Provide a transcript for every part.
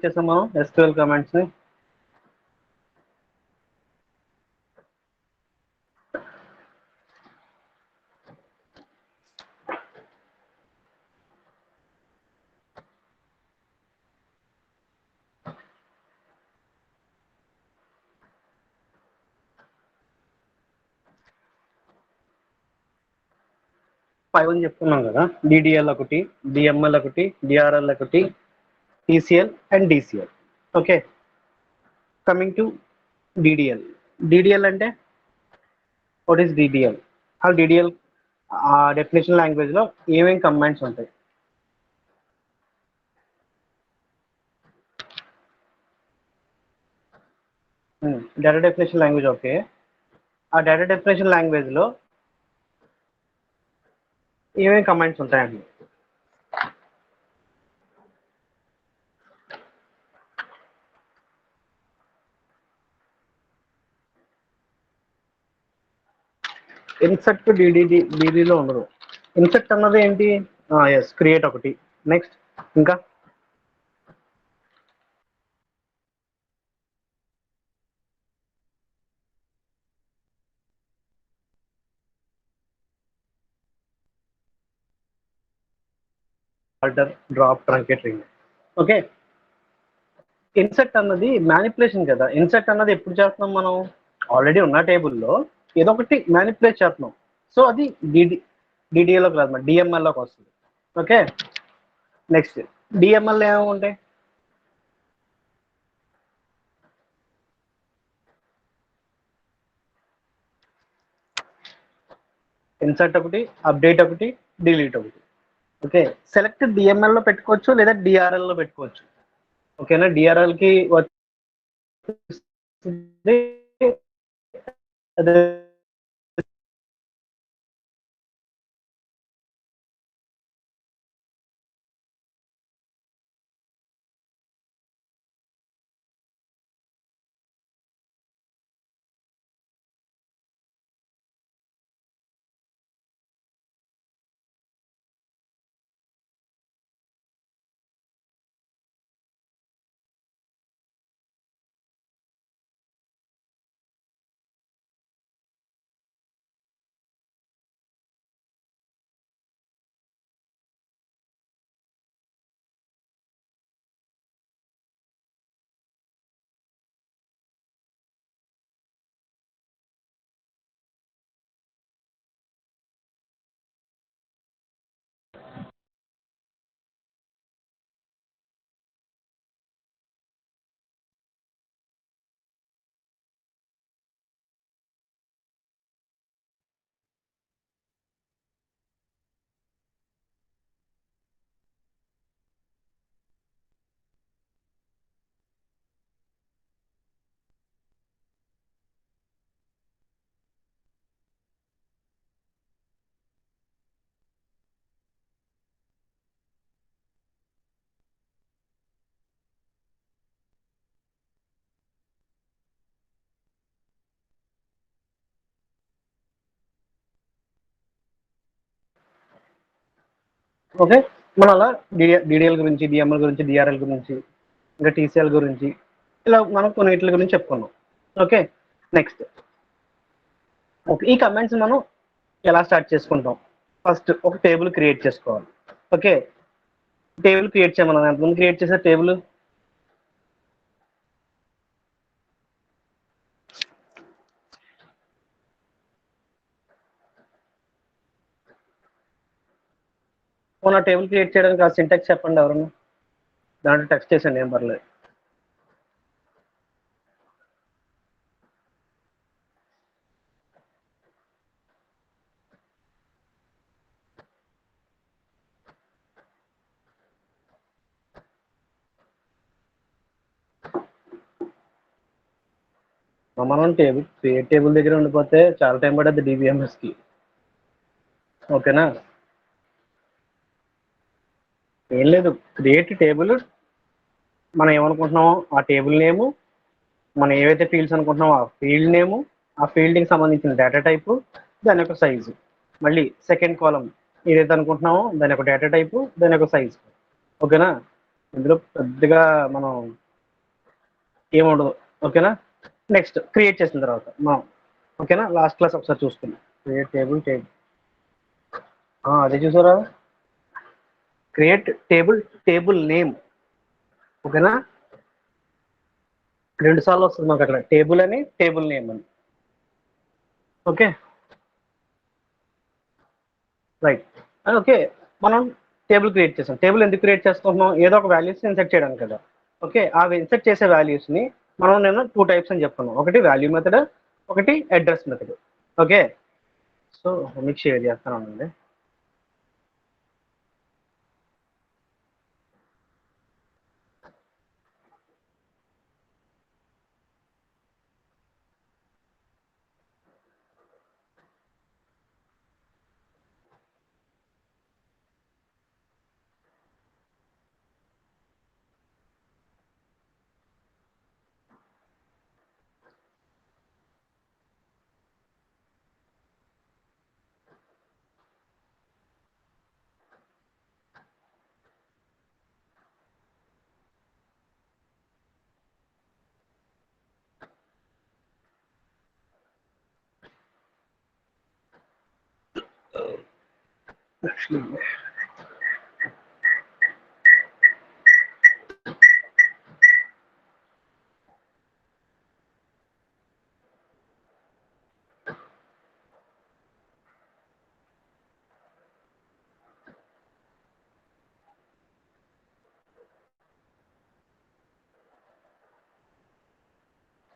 చేసాం మనం SQL commands ని. ఫైవ్ అని చెప్పుకున్నాం కదా, DDL ఒకటి, DML ఒకటి, DRL ఒకటి, TCL and DCL. Okay, coming to DDL. DDL అంటే వాట్ ఈస్ DDL? ఆ DDL ఆ డెఫినేషన్ లాంగ్వేజ్ లో ఏమేమి కమాండ్స్ ఉంటాయి? Data definition language. ఓకే, ఆ డేటా డెఫినేషన్ లాంగ్వేజ్ లో ఏమేమి కమాండ్స్ ఉంటాయండి? ఇన్సర్ట్ DDలో ఉండదు. ఇన్సర్ట్ అన్నది ఏంటి? ఎస్, క్రియేట్ ఒకటి. నెక్స్ట్ ఇంకా alter, drop, truncate, ring. Okay, insert అన్నది మ్యానిపులేషన్ కదా. ఇన్సర్ట్ అన్నది ఎప్పుడు చేస్తున్నాం మనం? ఆల్రెడీ ఉన్న టేబుల్లో ఏదో ఒకటి మ్యానిపులేట్ చేస్తున్నాం. సో అది DDLలోకి రాదు, DMLలోకి వస్తుంది. ఓకే, నెక్స్ట్ DML ఏమేమి ఉంటాయి? ఇన్సర్ట్ ఒకటి, అప్డేట్ ఒకటి, డిలీట్ ఒకటి. ఓకే, సెలెక్ట్ DML లో పెట్టుకోవచ్చు లేదా DRL లో పెట్టుకోవచ్చు. ఓకేనా, DRL కి అదే ఓకే, మనం అలా DDL గురించి, DML గురించి, DRL గురించి, ఇంకా TCL గురించి, ఇలా మనం కొన్నిటి గురించి చెప్పుకున్నాం. ఓకే, నెక్స్ట్ ఓకే, ఈ కమెంట్స్ మనం ఎలా స్టార్ట్ చేసుకుంటాం? ఫస్ట్ ఒక టేబుల్ క్రియేట్ చేసుకోవాలి. ఓకే, టేబుల్ క్రియేట్ చేయమన్నాను. ఎంతమంది క్రియేట్ చేసే టేబుల్? నా టేబుల్ క్రియేట్ చేయడానికి ఆ సింటాక్స్ చెప్పండి ఎవరన్నా. దాంట్లో టెక్స్ట్ చేసాను, ఏం పర్లేదు. మనం క్రియేట్ టేబుల్ దగ్గర ఉండిపోతే చాలా టైం పడుతుంది DBMSకి. ఓకేనా, ఏం లేదు, క్రియేట్ టేబుల్, మనం ఏమనుకుంటున్నామో ఆ టేబుల్ నేము, మనం ఏవైతే ఫీల్డ్స్ అనుకుంటున్నామో ఆ ఫీల్డ్ నేము, ఆ ఫీల్డ్కి సంబంధించిన డేటా టైపు, దాని యొక్క సైజు. మళ్ళీ సెకండ్ కాలం ఏదైతే అనుకుంటున్నామో దాని యొక్క డేటా టైపు, దాని యొక్క సైజు. ఓకేనా, ఇందులో పెద్దగా మనం ఏముండదు. ఓకేనా. నెక్స్ట్ క్రియేట్ చేసిన తర్వాత మనం ఓకేనా లాస్ట్ క్లాస్ ఒకసారి చూసుకుందాం. క్రియేట్ టేబుల్ అదే చూసారా, క్రియేట్ టేబుల్ నేమ్. ఓకేనా, 2 సార్లు వస్తుంది మాకు అక్కడ టేబుల్ అని టేబుల్ నేమ్ అని. Okay right. ఓకే, మనం టేబుల్ క్రియేట్ చేస్తాం. టేబుల్ ఎందుకు క్రియేట్ చేస్తున్నాం? ఏదో ఒక వాల్యూస్ ఇన్సర్ట్ చేయడానికి కదా. ఓకే, ఆ ఇన్సర్ట్ చేసే వాల్యూస్ని నేను 2 టైప్స్ అని చెప్తున్నాను. ఒకటి వాల్యూ మెథడ్, ఒకటి అడ్రస్ మెథడ్. ఓకే, సో మీకు షేర్ చేస్తానండి.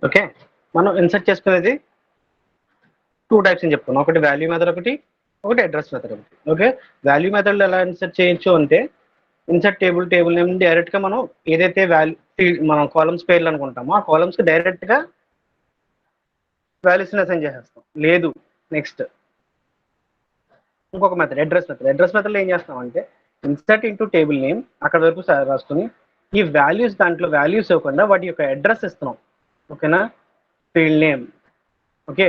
ఓకే, మనం ఇన్సర్ట్ చేసుకునేది 2 టైప్స్ అని చెప్తున్నాం. ఒకటి వాల్యూ మెథడ్, ఒకటి అడ్రస్ మెథడ్ ఒకటి. ఓకే, వాల్యూ మెథడ్లో ఎలా ఇన్సర్ట్ చేయొచ్చు అంటే ఇన్సర్ట్ టేబుల్ నేమ్ డైరెక్ట్ గా మనం ఏదైతే మనం కాలమ్స్ పేర్లు అనుకుంటామో ఆ కాలమ్స్ కి డైరెక్ట్ గా వాల్యూస్ అసైన్ చేసేస్తాం. లేదు, నెక్స్ట్ ఇంకొక మెథడ్ అడ్రస్ మెథడ్ లో ఏం చేస్తాం అంటే ఇన్సర్ట్ ఇంటూ టేబుల్ నేమ్ అక్కడ వరకు రాసుకుని ఈ వాల్యూస్ దాంట్లో వాల్యూస్ ఇవ్వకుండా వాటి యొక్క అడ్రస్ ఇస్తున్నాం. ఓకేనా, ఫీల్డ్ నేమ్. ఓకే,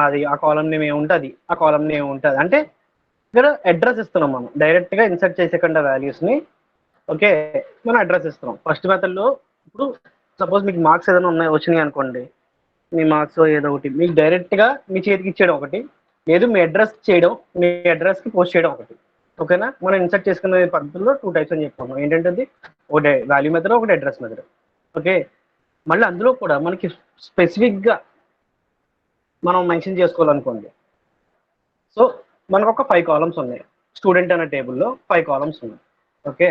అది ఆ కాలం నేమ్ ఏముంటుంది, ఆ కాలం నేమ్ ఉంటుంది అంటే ఇక్కడ అడ్రస్ ఇస్తున్నాం. మనం డైరెక్ట్ గా ఇన్సర్ట్ చేసేకుండా వాల్యూస్ ని ఓకే మనం అడ్రస్ ఇస్తున్నాం. ఫస్ట్ మెథడ్ లో ఇప్పుడు సపోజ్ మీకు మార్క్స్ ఏదైనా వచ్చినాయి అనుకోండి, మీ మార్క్స్ ఏదో ఒకటి మీకు డైరెక్ట్ గా మీ చేతికి ఇచ్చేయడం ఒకటి, లేదు మీ అడ్రస్ చేయడం, మీ అడ్రస్ కి పోస్ట్ చేయడం ఒకటి. ఓకేనా, మనం ఇన్సర్ట్ చేసుకునే పద్ధతుల్లో 2 టైప్స్ అని చెప్పుకున్నాం. ఏంటంటే ఒకటి వాల్యూ మెథడ్, ఒకటి అడ్రస్ మెథడ్. ఓకే, మళ్ళీ అందులో కూడా మనకి స్పెసిఫిక్ గా మనం మెన్షన్ చేసుకోవాలనుకోండి. సో మనకు ఒక 5 కాలమ్స్ ఉన్నాయి. స్టూడెంట్ అనే టేబుల్లో 5 కాలమ్స్ ఉన్నాయి. Okay,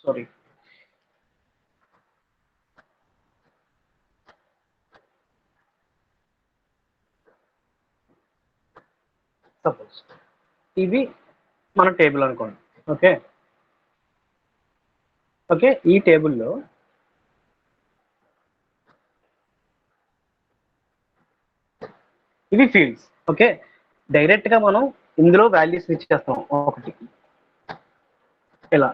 sorry. సపోజ్ ఇది మన టేబుల్ అనుకోండి. ఓకే ఓకే, ఈ టేబుల్లో ఇవి ఫీల్డ్స్. ఓకే, డైరెక్ట్ గా మనం ఇందులో వాల్యూస్ ఇచ్చేస్తాం ఒకటి ఇలా.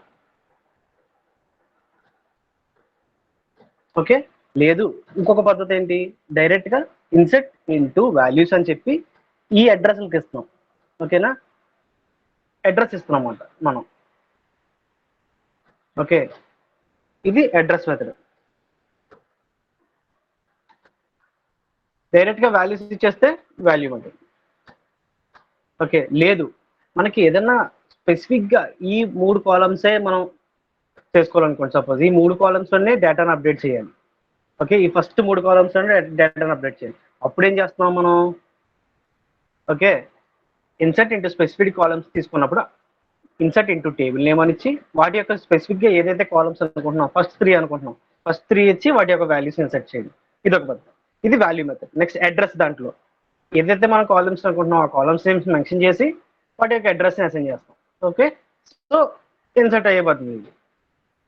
ఓకే, లేదు ఇంకొక పద్ధతి ఏంటి, డైరెక్ట్ గా ఇన్సెట్ ఇంటూ వాల్యూస్ అని చెప్పి ఈ అడ్రస్కి ఇస్తున్నాం. ఓకేనా, అడ్రస్ ఇస్తున్నాం అన్నమాట మనం. ఓకే, ఇది అడ్రస్ మెథడ్. డైరెక్ట్ గా వాల్యూస్ ఇచ్చేస్తే వాల్యూ మెథడ్. ఓకే, లేదు మనకి ఏదన్నా స్పెసిఫిక్ గా ఈ 3 కాలమ్సే మనం చేసుకోవాలనుకోండి. సపోజ్ ఈ 3 కాలమ్స్ లోనే డేటాను అప్డేట్ చేయాలి. ఓకే, ఈ ఫస్ట్ 3 కాలమ్స్ లోనే డేటాను అప్డేట్ చేయాలి. అప్పుడు ఏం చేస్తున్నాం మనం, okay insert into specific columns తీసుకున్నప్పుడు ఇన్సర్ట్ ఇంటూ టేబుల్ నేమ్ అని ఇచ్చి వాటి యొక్క స్పెసిఫిక్ గా ఏదైతే కాలమ్స్ అనుకుంటున్నాం, ఫస్ట్ 3 అనుకుంటున్నాం, ఫస్ట్ 3 ఇచ్చి వాటి యొక్క వాల్యూస్ ఇన్సర్ట్ చేయండి. ఇది ఒక పద్ధతి. ఇది వాల్యూ మెథడ్. నెక్స్ట్ అడ్రస్, దాంట్లో ఏదైతే మనం కాలమ్స్ అనుకుంటున్నాం ఆ కాలమ్స్ నేమ్స్ మెన్షన్ చేసి వాటి యొక్క అడ్రస్ ని అసైన్ చేస్తాం. ఓకే, సో ఇన్సర్ట్ అయ్యే పద్ధతి ఇది.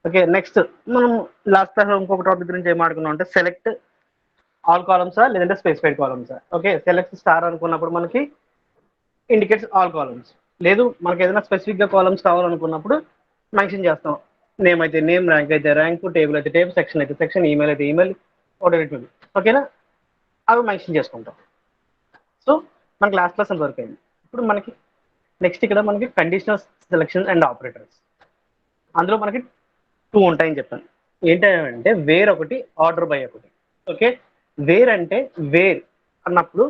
ఓకే, నెక్స్ట్ మనం లాస్ట్ క్లాస్ ఇంకొక టాపిక్ గురించి ఏం ఆడుకున్నాం అంటే సెలెక్ట్ ఆల్ కాలమ్సా లేదంటే స్పెసిఫైడ్ కాలమ్సా. ఓకే, సెలెక్ట్ స్టార్ అనుకున్నప్పుడు మనకి ఇండికేట్స్ ఆల్ కాలమ్స్. లేదు మనకి ఏదైనా స్పెసిఫిక్గా కాలమ్స్ కావాలనుకున్నప్పుడు మెన్షన్ చేస్తాం. నేమ్ అయితే నేమ్, ర్యాంక్ అయితే ర్యాంక్, టేబుల్ అయితే టేబుల్, సెక్షన్ అయితే సెక్షన్, ఈమెయిల్ అయితే ఈమెయిల్, వాట్ ఓకేనా, అవి మెన్షన్ చేసుకుంటాం. సో మనకి లాస్ట్ వరకు అయింది. ఇప్పుడు మనకి నెక్స్ట్ ఇక్కడ మనకి కండిషనల్ సెలెక్షన్ అండ్ ఆపరేటర్స్. అందులో మనకి 2 ఉంటాయని చెప్పాను. ఏంటంటే వేర్ ఒకటి, ఆర్డర్ బై ఒకటి. ఓకే, వేర్ అంటే వేర్ అన్నప్పుడు,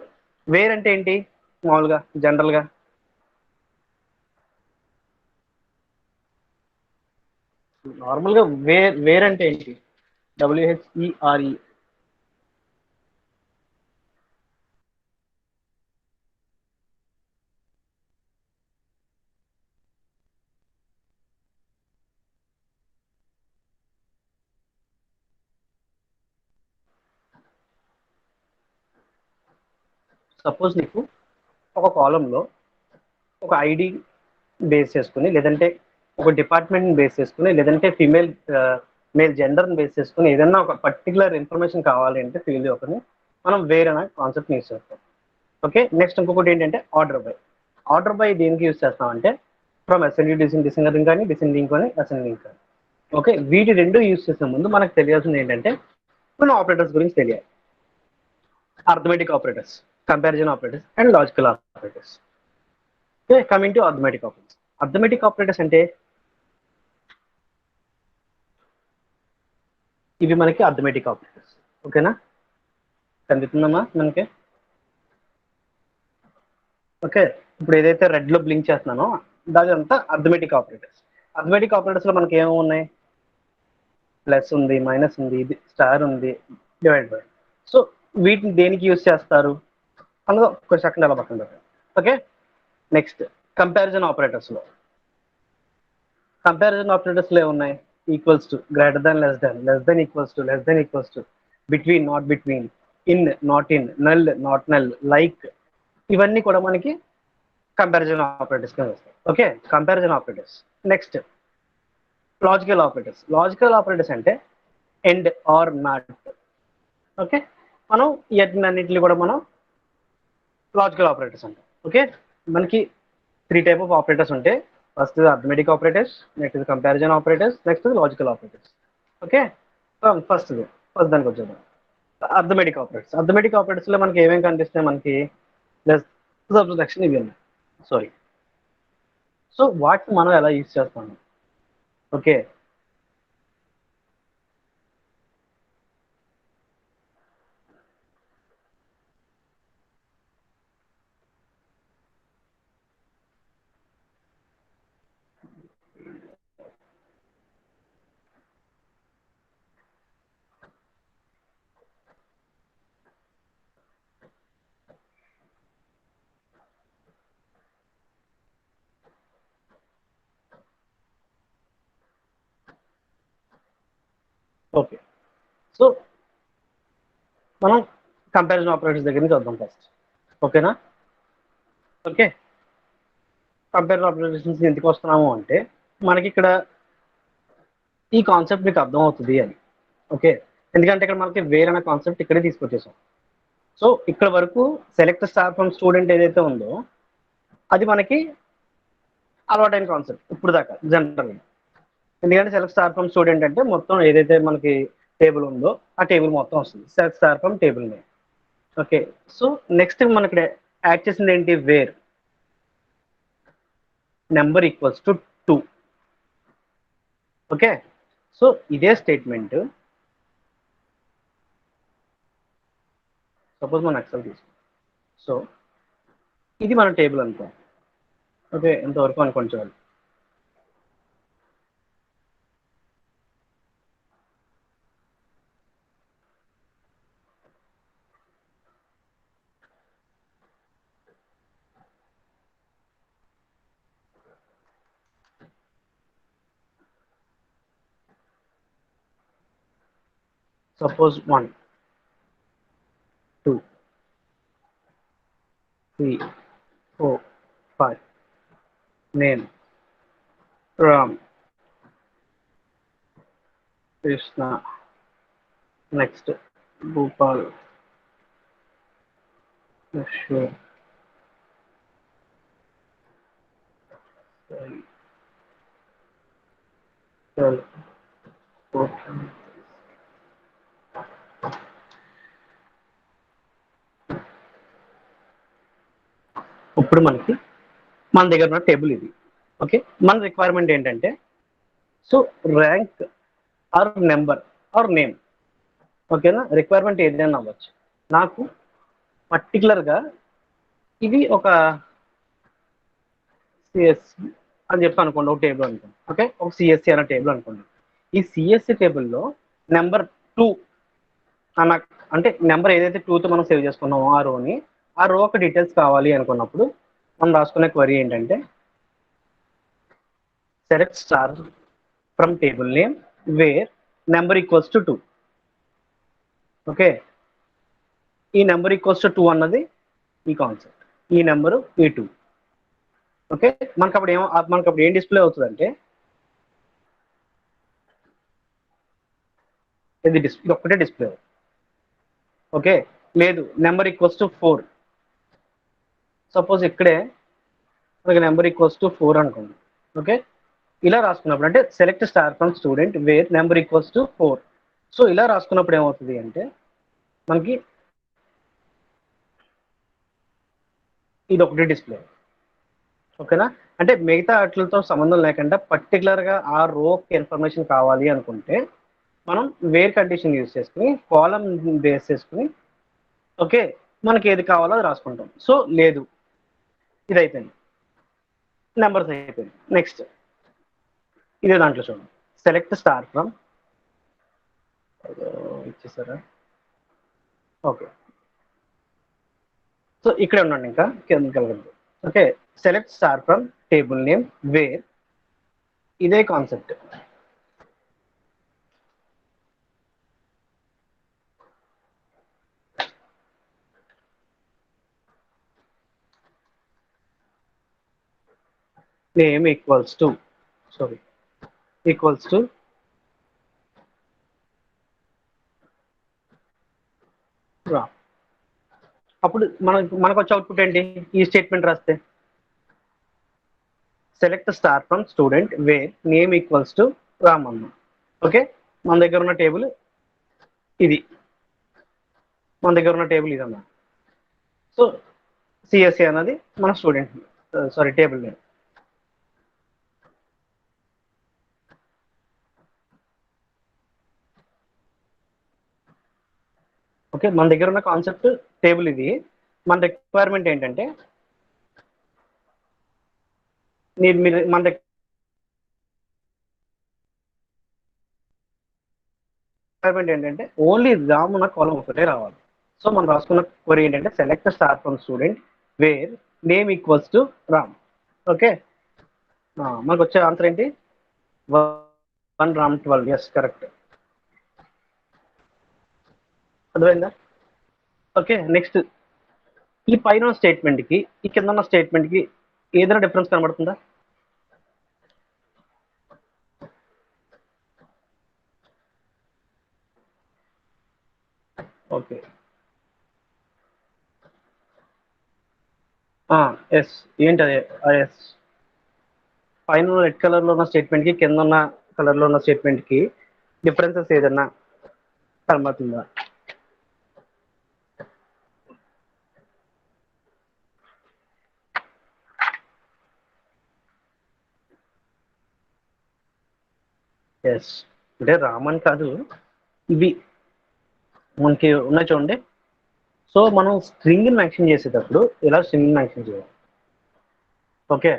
వేర్ అంటే ఏంటి మామూలుగా జనరల్గా నార్మల్గా వేర్ అంటే ఏంటి, WHERE. సపోజ్ నీకు ఒక కాలంలో ఒక ఐడి బేస్ చేసుకుని, లేదంటే ఒక డిపార్ట్మెంట్ బేస్ చేసుకుని, లేదంటే ఫీమేల్ మేల్ జెండర్ని బేస్ చేసుకుని ఏదైనా ఒక పర్టికులర్ ఇన్ఫర్మేషన్ కావాలి అంటే ఫీల్డ్ ఒకని మనం వేర్ అనే కాన్సెప్ట్ యూస్ చేస్తాం. ఓకే, నెక్స్ట్ ఇంకొకటి ఏంటంటే ఆర్డర్ బై. ఆర్డర్ బై దేనికి యూస్ చేస్తామంటే ఫ్రమ్ అసెండింగ్ డిసెండింగ్ కానీ, డిసెండింగ్ కానీ, అసెండింగ్ కానీ. ఓకే, వీటి రెండు యూస్ చేసే ముందు మనకు తెలియాల్సింది ఏంటంటే కొన్ని ఆపరేటర్స్ గురించి తెలియాలి. Arithmetic operators, comparison operators and logical operators. Okay, coming to arithmetic operators. Arithmetic operators అంటే ఇవి మనకి అర్థమెటిక్ ఆపరేటర్స్. ఓకేనా, కనిపిస్తుందమ్మా మనకి? ఓకే, ఇప్పుడు ఏదైతే రెడ్ లో బ్లింక్ చేస్తున్నానో దాని అంతా అర్థమెటిక్ ఆపరేటర్స్. అర్థమెటిక్ ఆపరేటర్స్ లో మనకి ఏమేమి ఉన్నాయి, ప్లస్ ఉంది, మైనస్ ఉంది, ఇది స్టార్ ఉంది, డివైడ్ బై. సో వీటిని దేనికి యూజ్ చేస్తారు అందులో ఒక సెకండ్ అలా పక్కన పెట్టండి. ఓకే, నెక్స్ట్ కంపారిజన్ ఆపరేటర్స్ లో, కంపారిజన్ ఆపరేటర్స్ లో ఏమున్నాయి, equals to, greater than, less than equals to, less than equals to, between, not between, in, not in, null, not null, like, ఇవన్నీ కూడా మనకి కంపారిజన్ ఆపరేటర్స్ గా వస్తాయి. Okay, comparison operators. Next logical operators. Logical operators అంటే end are not. Okay, మనం వీటినన్నింటిని కూడా మనం logical operators అంటాం. ఓకే, మనకి 3 టైప్ ఆఫ్ ఆపరేటర్స్ ఉంటాయి. First arithmetic operators, next comparison operators, next logical operators. Okay, first దానికి వచ్చేద్దాం. Arithmetic operators. అర్థమెటిక్ ఆపరేటర్స్ లో మనకి ఏమేమి కనిపిస్తాయి, మనకి ప్లస్, సబ్ట్రాక్షన్, ఇవి ఉన్నాయి. సారీ. సో వాటిని మనం ఎలా యూజ్ చేస్తాము? Okay, okay. సో మనం కంపారిజన్ ఆపరేటర్స్ దగ్గర నుంచి వద్దాం ఫస్ట్. ఓకేనా? ఓకే, కంపారిజన్ ఆపరేటర్స్ ఎందుకు వస్తున్నాము అంటే మనకి ఇక్కడ ఈ కాన్సెప్ట్ మీకు అర్థం అవుతుంది అని. ఓకే, ఎందుకంటే ఇక్కడ మనకి వేరే కాన్సెప్ట్ ఇక్కడే తీసుకొచ్చేసాం. సో ఇక్కడ వరకు సెలెక్ట్ స్టార్ ఫ్రమ్ స్టూడెంట్ ఏదైతే ఉందో అది మనకి అలవాటైన కాన్సెప్ట్ ఇప్పుడు దాకా జనరల్. ఎందుకంటే సెలెక్ట్ స్టార్ ఫ్రమ్ స్టూడెంట్ అంటే మొత్తం ఏదైతే మనకి టేబుల్ ఉందో ఆ టేబుల్ మొత్తం వస్తుంది, select star from table name. Okay, so next మనం ఇక్కడ యాడ్ చేసింది ఏంటి, where number equals to 2. Okay, so ఇదే స్టేట్మెంట్ సపోజ్ మనం ఎక్సెల్ తీసుకుంటాం. సో ఇది మన టేబుల్ అనుకో. ఓకే, ఎంతవరకు అనుకోండి చాలు. సపోజ్ 1, 2, 3, 4, 5, నేను, రామ్, కృష్ణ, నెక్స్ట్ భూపాల్, అశ్విన్, ఇప్పుడు మనకి మన దగ్గర ఉన్న టేబుల్ ఇది. ఓకే, మన రిక్వైర్మెంట్ ఏంటంటే so rank or number or name. ఓకేనా, రిక్వైర్మెంట్ ఏదైనా అవ్వచ్చు. నాకు పర్టికులర్గా ఇది ఒక సిఎస్సి అని చెప్పి అనుకోండి, ఒక టేబుల్ అనుకోండి. ఓకే, ఒక సిఎస్సి అనే టేబుల్ అనుకోండి. ఈ సిఎస్సి టేబుల్లో నెంబర్ 2 అన్న, అంటే నెంబర్ ఏదైతే 2తో మనం సేవ్ చేసుకున్నామో ఆ రోని, ఆ రో ఒక డీటెయిల్స్ కావాలి అనుకున్నప్పుడు మనం రాసుకునే క్వరీ ఏంటంటే select star from table name wear number equals to 2. Okay, ఈ నెంబర్ ఈక్వల్స్ టు 2 అన్నది ఈ కాన్సెప్ట్, ఈ నెంబరు ఈ 2. ఓకే, మనకు అప్పుడు ఏం డిస్ప్లే అవుతుందంటే ఇది ఒక్కటే డిస్ప్లే. ఓకే, లేదు నెంబర్ ఈక్వల్స్ టు 4, సపోజ్ ఇక్కడే మనకి నెంబర్ ఈక్వల్స్ టు 4 అనుకోండి. ఓకే, ఇలా రాసుకున్నప్పుడు అంటే select star from student where number equals to 4. So ఇలా రాసుకున్నప్పుడు ఏమవుతుంది అంటే మనకి ఇది ఒకటి డిస్ప్లే. ఓకేనా, అంటే మిగతా వాటితో సంబంధం లేకుండా పర్టికులర్గా ఆ రోకి ఇన్ఫర్మేషన్ కావాలి అనుకుంటే మనం వేర్ కండిషన్ యూజ్ చేసుకుని కాలం బేస్ చేసుకుని ఓకే మనకి ఏది కావాలో అది రాసుకుంటాం. సో లేదు, ఇది అయిపోయింది, నెంబర్స్ అయిపోయింది. నెక్స్ట్ ఇదే దాంట్లో చూడండి, సెలెక్ట్ స్టార్ ఫ్రమ్ ఇచ్చేసారా. ఓకే, సో ఇక్కడే ఉండండి, ఇంకా కిందకి. Okay, select star from table name where, ఇదే concept. Name equals to equals to రా. అప్పుడు మనకు వచ్చే అవుట్పుట్ ఏంటి, ఈ స్టేట్మెంట్ రాస్తే select star from student where name equals to Ram అన్న. ఓకే, మన దగ్గర ఉన్న టేబుల్ ఇది, మన దగ్గర ఉన్న టేబుల్ ఇదన్నా. సో సిఎస్సి అన్నది మన student, sorry table name. Okay, మన దగ్గర ఉన్న కాన్సెప్ట్ టేబుల్ ఇది. మన రిక్వైర్మెంట్ ఏంటంటే మీరు మన రిక్వైర్మెంట్ ఏంటంటే ఓన్లీ రామ్ ఉన్న కాలం ఒకటే రావాలి. సో మనం రాసుకున్న క్వరీ ఏంటంటే select star from student where name equals to Ram. Okay, మనకు వచ్చే ఆన్సర్ ఏంటి, 1 రామ్ 12. Yes, correct. అర్థమైందా. ఓకే, నెక్స్ట్ ఈ పైన స్టేట్మెంట్ కి ఈ కింద ఉన్న స్టేట్మెంట్ కి ఏదైనా డిఫరెన్స్ కనబడుతుందా. ఓకే, ఎస్, ఏంటి అదే ఎస్, పైన రెడ్ కలర్ లో ఉన్న స్టేట్మెంట్ కి కింద ఉన్న కలర్ లో ఉన్న స్టేట్మెంట్ కి డిఫరెన్సెస్ ఏదన్నా కనబడుతుందా. ఎస్, అంటే రామన్ కాదు, ఇవి మనకి ఉన్నాయి చూడండి. సో మనం స్ట్రింగ్ మెన్షన్ చేసేటప్పుడు ఇలా స్ట్రింగ్ మెన్షన్ చేయాలి. ఓకే,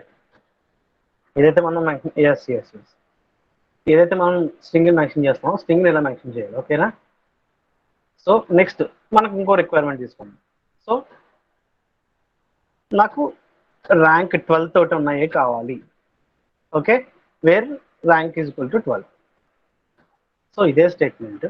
ఏదైతే మనం ఎస్ ఎస్ ఎస్ ఏదైతే మనం స్ట్రింగ్ మెన్షన్ చేస్తామో స్ట్రింగ్ ఇలా మెన్షన్ చేయాలి. ఓకేనా. సో నెక్స్ట్ మనకు ఇంకో రిక్వైర్మెంట్ తీసుకోండి. సో నాకు ర్యాంక్ 12 తోటి ఉన్నాయే కావాలి. Okay, where rank is equal to 12. So ఇదే స్టేట్మెంట్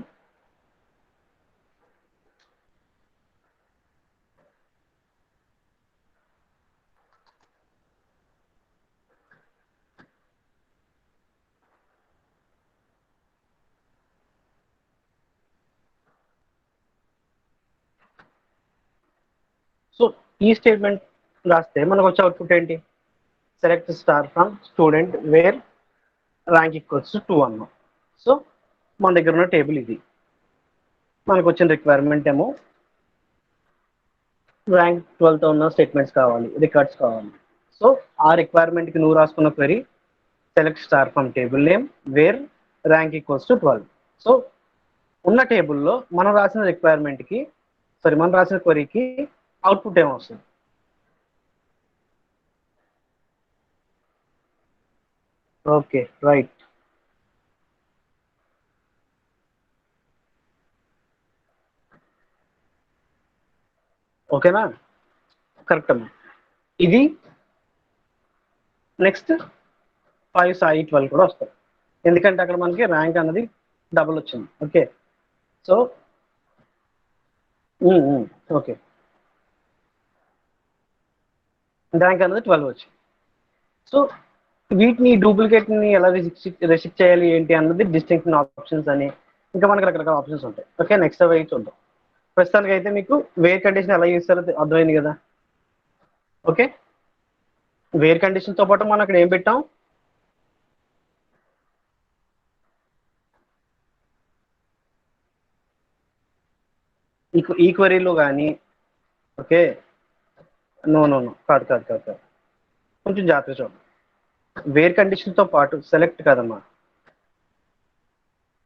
సో ఈ స్టేట్మెంట్ రాస్తే మనకు వచ్చే అవుట్పుట్ ఏంటి, select star from student where rank equals to 2 అన్నాం. సో మన దగ్గర ఉన్న టేబుల్ ఇది. మనకు వచ్చిన రిక్వైర్మెంట్ ఏమో ర్యాంక్ 12తో ఉన్న స్టేట్మెంట్స్ కావాలి, రికార్డ్స్ కావాలి. సో ఆ రిక్వైర్మెంట్కి నువ్వు రాసుకున్న query select star from table name wear rank equals to 12. So ఉన్న టేబుల్లో మనం రాసిన రిక్వైర్మెంట్కి మనం రాసిన క్వెరీకి అవుట్పుట్ ఏమొస్తుంది? Okay, right. ఓకేనా, కరెక్ట్ అమ్మా. ఇది నెక్స్ట్ 5 సాయి 12 కూడా వస్తాయి, ఎందుకంటే అక్కడ మనకి ర్యాంక్ అనేది డబుల్ వచ్చింది. ఓకే, సో ఓకే, ర్యాంక్ అనేది 12 వచ్చింది. సో వీటిని డూప్లికేట్ని ఎలా రెస్ట్రిక్ట్ చేయాలి ఏంటి అన్నది డిస్టింక్షన్ ఆప్షన్స్ అని ఇంకా మనకి రకరకాల ఆప్షన్స్ ఉంటాయి. ఓకే, నెక్స్ట్ అవి చూద్దాం. ప్రస్తుతానికి అయితే మీకు వేర్ కండిషన్ ఎలా యూస్ చేయాలో అర్థమైంది కదా. ఓకే, వేర్ కండిషన్తో పాటు మనం అక్కడ ఏం పెట్టాం? ఈ క్వరీలో కానీ ఓకే, నో నో నో కాదు కాదు కాదు కాదు, కొంచెం జాగ్రత్త చూడండి. వేర్ కండిషన్తో పాటు సెలెక్ట్ కదమ్మా,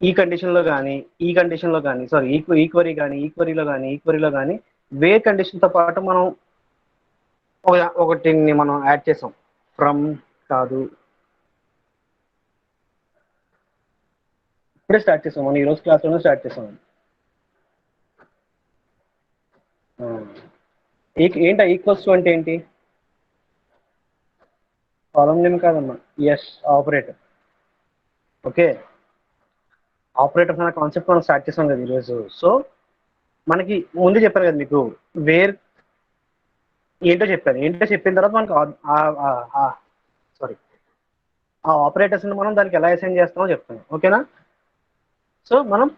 ఈ కండిషన్లో కానీ ఈ కండిషన్లో కానీ సారీ ఈ క్వరీ కానీ ఈ క్వరీలో కానీ ఈ క్వరీలో కానీ వేర్ కండిషన్తో పాటు మనం ఒకటిని మనం యాడ్ చేసాం. ఫ్రమ్ కాదు, ఇప్పుడే స్టార్ట్ చేసాం మనం, ఈరోజు క్లాస్లోనే స్టార్ట్ చేసాం. ఏంటి ఈక్వల్స్ టు అంటే ఏంటి? కాలం నేమ్ కాదమ్మా, ఎస్ ఆపరేటర్. ఓకే, ఆపరేటర్స్ అనే కాన్సెప్ట్ మనం స్టార్ట్ చేసాం కదా ఈరోజు. సో మనకి ముందు చెప్పారు కదా మీకు వేర్ ఏంటో చెప్పిన తర్వాత మనకు సారీ ఆ ఆపరేటర్స్ని మనం దానికి ఎలా అసైన్ చేస్తామో చెప్తాను. ఓకేనా, సో మనం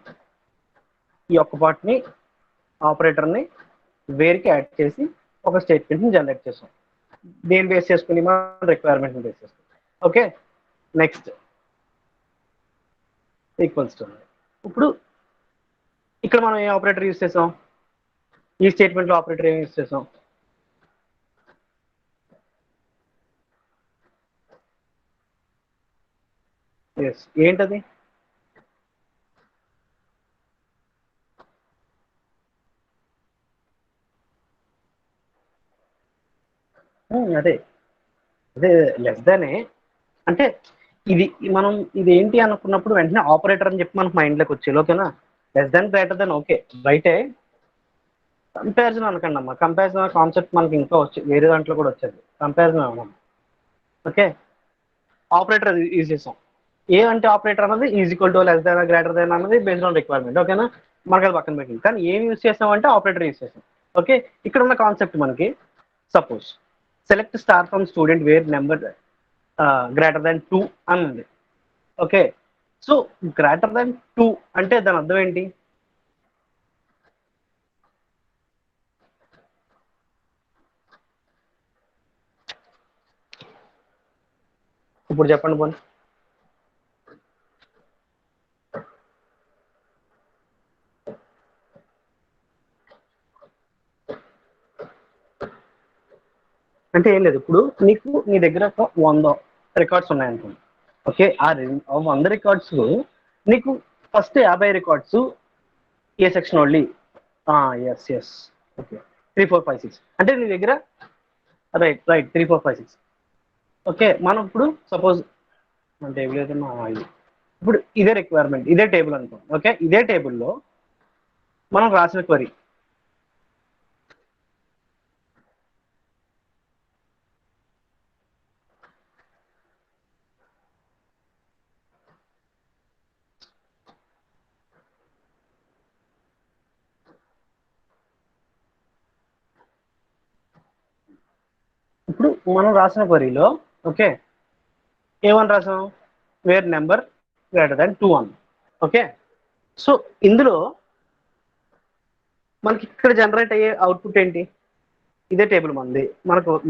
ఈ ఒక్క పార్ట్ని ఆపరేటర్ని వేర్కి యాడ్ చేసి ఒక స్టేట్మెంట్ని జనరేట్ చేస్తాం. దేని బేస్ చేసుకుని మనం రిక్వైర్మెంట్ని బేస్ చేసుకుని. Okay, next equals to. ఇప్పుడు ఇక్కడ మనం ఏ ఆపరేటర్ యూజ్ చేసాం? ఈ స్టేట్మెంట్లో ఆపరేటర్ ఏం యూజ్ చేసాం? ఎస్, ఏంటది? అదే అదే లెస్ దానే అంటే ఇది మనం ఇది ఏంటి అనుకున్నప్పుడు వెంటనే ఆపరేటర్ అని చెప్పి మనకు మైండ్లోకి వచ్చేది. ఓకేనా, less than greater than okay రైటే. కంపారిజన్ అనకండి అమ్మా, కంపారిజన్ కాన్సెప్ట్ మనకి ఇంకా వచ్చి వేరే దాంట్లో కూడా వచ్చేది. కంపారిజన్ అవ్వడం. ఓకే, ఆపరేటర్ యూజ్ చేసాం. ఏ అంటే ఆపరేటర్ అన్నది is equal to less than greater than అన్నది బేస్డ్ ఆన్ రిక్వైర్మెంట్. ఓకేనా, మనకి అది పక్కన పెట్టింది. కానీ ఏం యూజ్ చేసామంటే ఆపరేటర్ యూజ్ చేసాం. ఓకే, ఇక్కడ ఉన్న కాన్సెప్ట్ మనకి suppose select star from student where number greater than 2 అని ఉంది. ఓకే, సో గ్రేటర్ దాన్ 2 అంటే దాని అర్థం ఏంటి? ఇప్పుడు చెప్పండి పోనీ. అంటే ఏం లేదు, ఇప్పుడు నీ దగ్గర ఒక 100 రికార్డ్స్ ఉన్నాయనుకోండి. ఓకే, ఆ 100 రికార్డ్స్ నీకు first 50 records A section only. Yes yes, okay 3 4 5 6 అంటే నీ దగ్గర రైట్ 3 4 5 6. ఓకే, మనం ఇప్పుడు సపోజ్ అంటే ఏదైనా ఇప్పుడు ఇదే రిక్వైర్మెంట్ ఇదే టేబుల్ అనుకో. ఓకే, ఇదే టేబుల్లో మనం రాసిన క్వరీ ఇప్పుడు మనం రాసిన క్వరీలో ఓకే ఏమని రాసాం? వేర్ నెంబర్ గ్రేటర్ దాన్ 2 అని. ఓకే, సో ఇందులో మనకి ఇక్కడ జనరేట్ అయ్యే అవుట్పుట్ ఏంటి? ఇదే టేబుల్ మనది.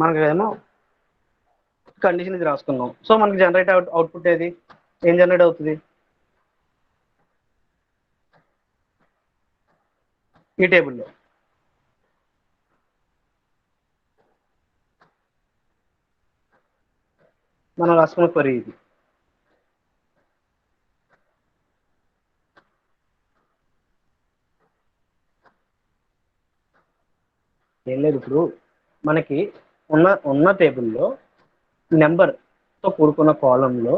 మనకేమో కండిషన్ ఇది రాసుకున్నాం. సో మనకి జనరేట్ అవుట్పుట్ ఏది, ఏం జనరేట్ అవుతుంది, ఈ టేబుల్లో మనం రాసుకున్న క్వరీ ఇది. ఏం లేదు, ఇప్పుడు మనకి ఉన్న టేబుల్లో నెంబర్తో కూడుకున్న కాలంలో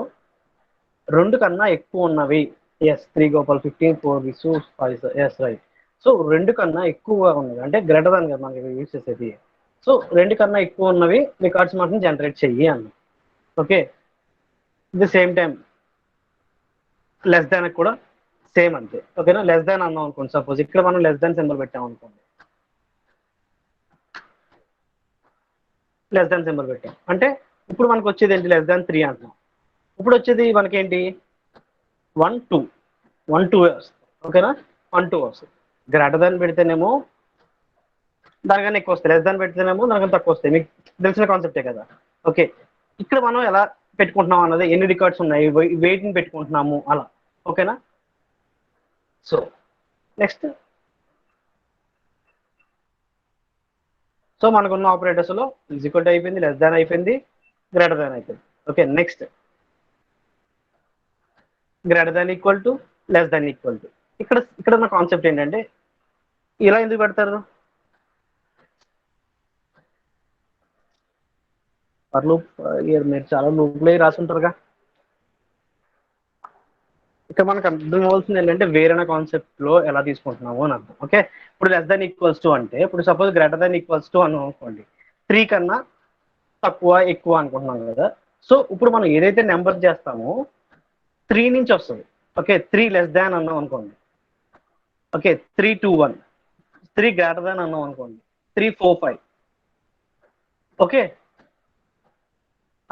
2 కన్నా ఎక్కువ ఉన్నవి, yes 3 Gopal 15 4 Visu 5 yes right. So 2 కన్నా ఎక్కువ ఉన్నవి అంటే గ్రేటర్ దాన్ కదా మనకి యూజ్ చేసేది. సో 2 కన్నా ఎక్కువ ఉన్నవి రికార్డ్స్ మాత్రం జనరేట్ చెయ్యి అన్న. Okay, the same time less than కూడా సేమ్ అంతే. ఓకేనా, లెస్ దాన్ అన్నాం అనుకోండి, సపోజ్ ఇక్కడ మనం లెస్ దాన్ సింబల్ పెట్టాం అనుకోండి, లెస్ దాన్ సింబల్ పెట్టాం అంటే ఇప్పుడు మనకు వచ్చేది ఏంటి, లెస్ దాన్ 3 అంటున్నాం. ఇప్పుడు వచ్చేది మనకేంటి 1 2 1 2 వస్తుంది. ఓకేనా, 1 2 వస్తుంది. గ్రేటర్ దాన్ పెడితేనేమో దానికన్నా ఎక్కువ వస్తాయి, లెస్ దాన్ పెడితేనేమో దానికన్నా తక్కువ వస్తాయి. మీకు తెలిసిన కాన్సెప్టే కదా. ఓకే, ఇక్కడ మనం ఎలా పెట్టుకుంటున్నాం అన్నది, ఎన్ని రికార్డ్స్ ఉన్నాయి, వెయిట్ని పెట్టుకుంటున్నాము అలా. ఓకేనా, సో నెక్స్ట్, సో మనకున్న ఆపరేటర్స్ లో ఈక్వల్ అయిపోయింది, లెస్ దాన్ అయిపోయింది, గ్రేటర్ దాన్ అయిపోయింది. Okay, next greater than equal to, less than equal to. ఇక్కడ ఉన్న కాన్సెప్ట్ ఏంటంటే ఇలా ఎందుకు పెడతారు, ఫర్ లూప్ మీరు చాలా లూప్లో రాసుంటారుగా. ఇక్కడ మనకు అర్థం అవ్వాల్సింది ఏంటంటే వేరే కాన్సెప్ట్ లో ఎలా తీసుకుంటున్నాము అని అర్థం. ఓకే, ఇప్పుడు లెస్ దాన్ ఈక్వల్స్ టు అంటే ఇప్పుడు suppose greater than equals to అని అనుకోండి, 3 కన్నా తక్కువ ఎక్కువ అనుకుంటున్నాం కదా. సో ఇప్పుడు మనం ఏదైతే నెంబర్ చేస్తామో 3 నుంచి వస్తుంది. ఓకే, 3 లెస్ దాన్ అన్నాం అనుకోండి, ఓకే 3 2 1, 3 గ్రేటర్ దాన్ అన్నాం అనుకోండి, 3 4 5. ఓకే,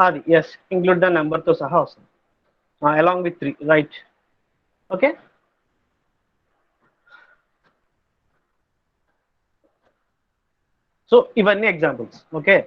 అది ఎస్ ఇంక్లూడ్ ద నెంబర్ తో సహా వస్తుంది, along with 3 right. Okay, so ఇవన్నీ ఎగ్జాంపుల్స్. ఓకే,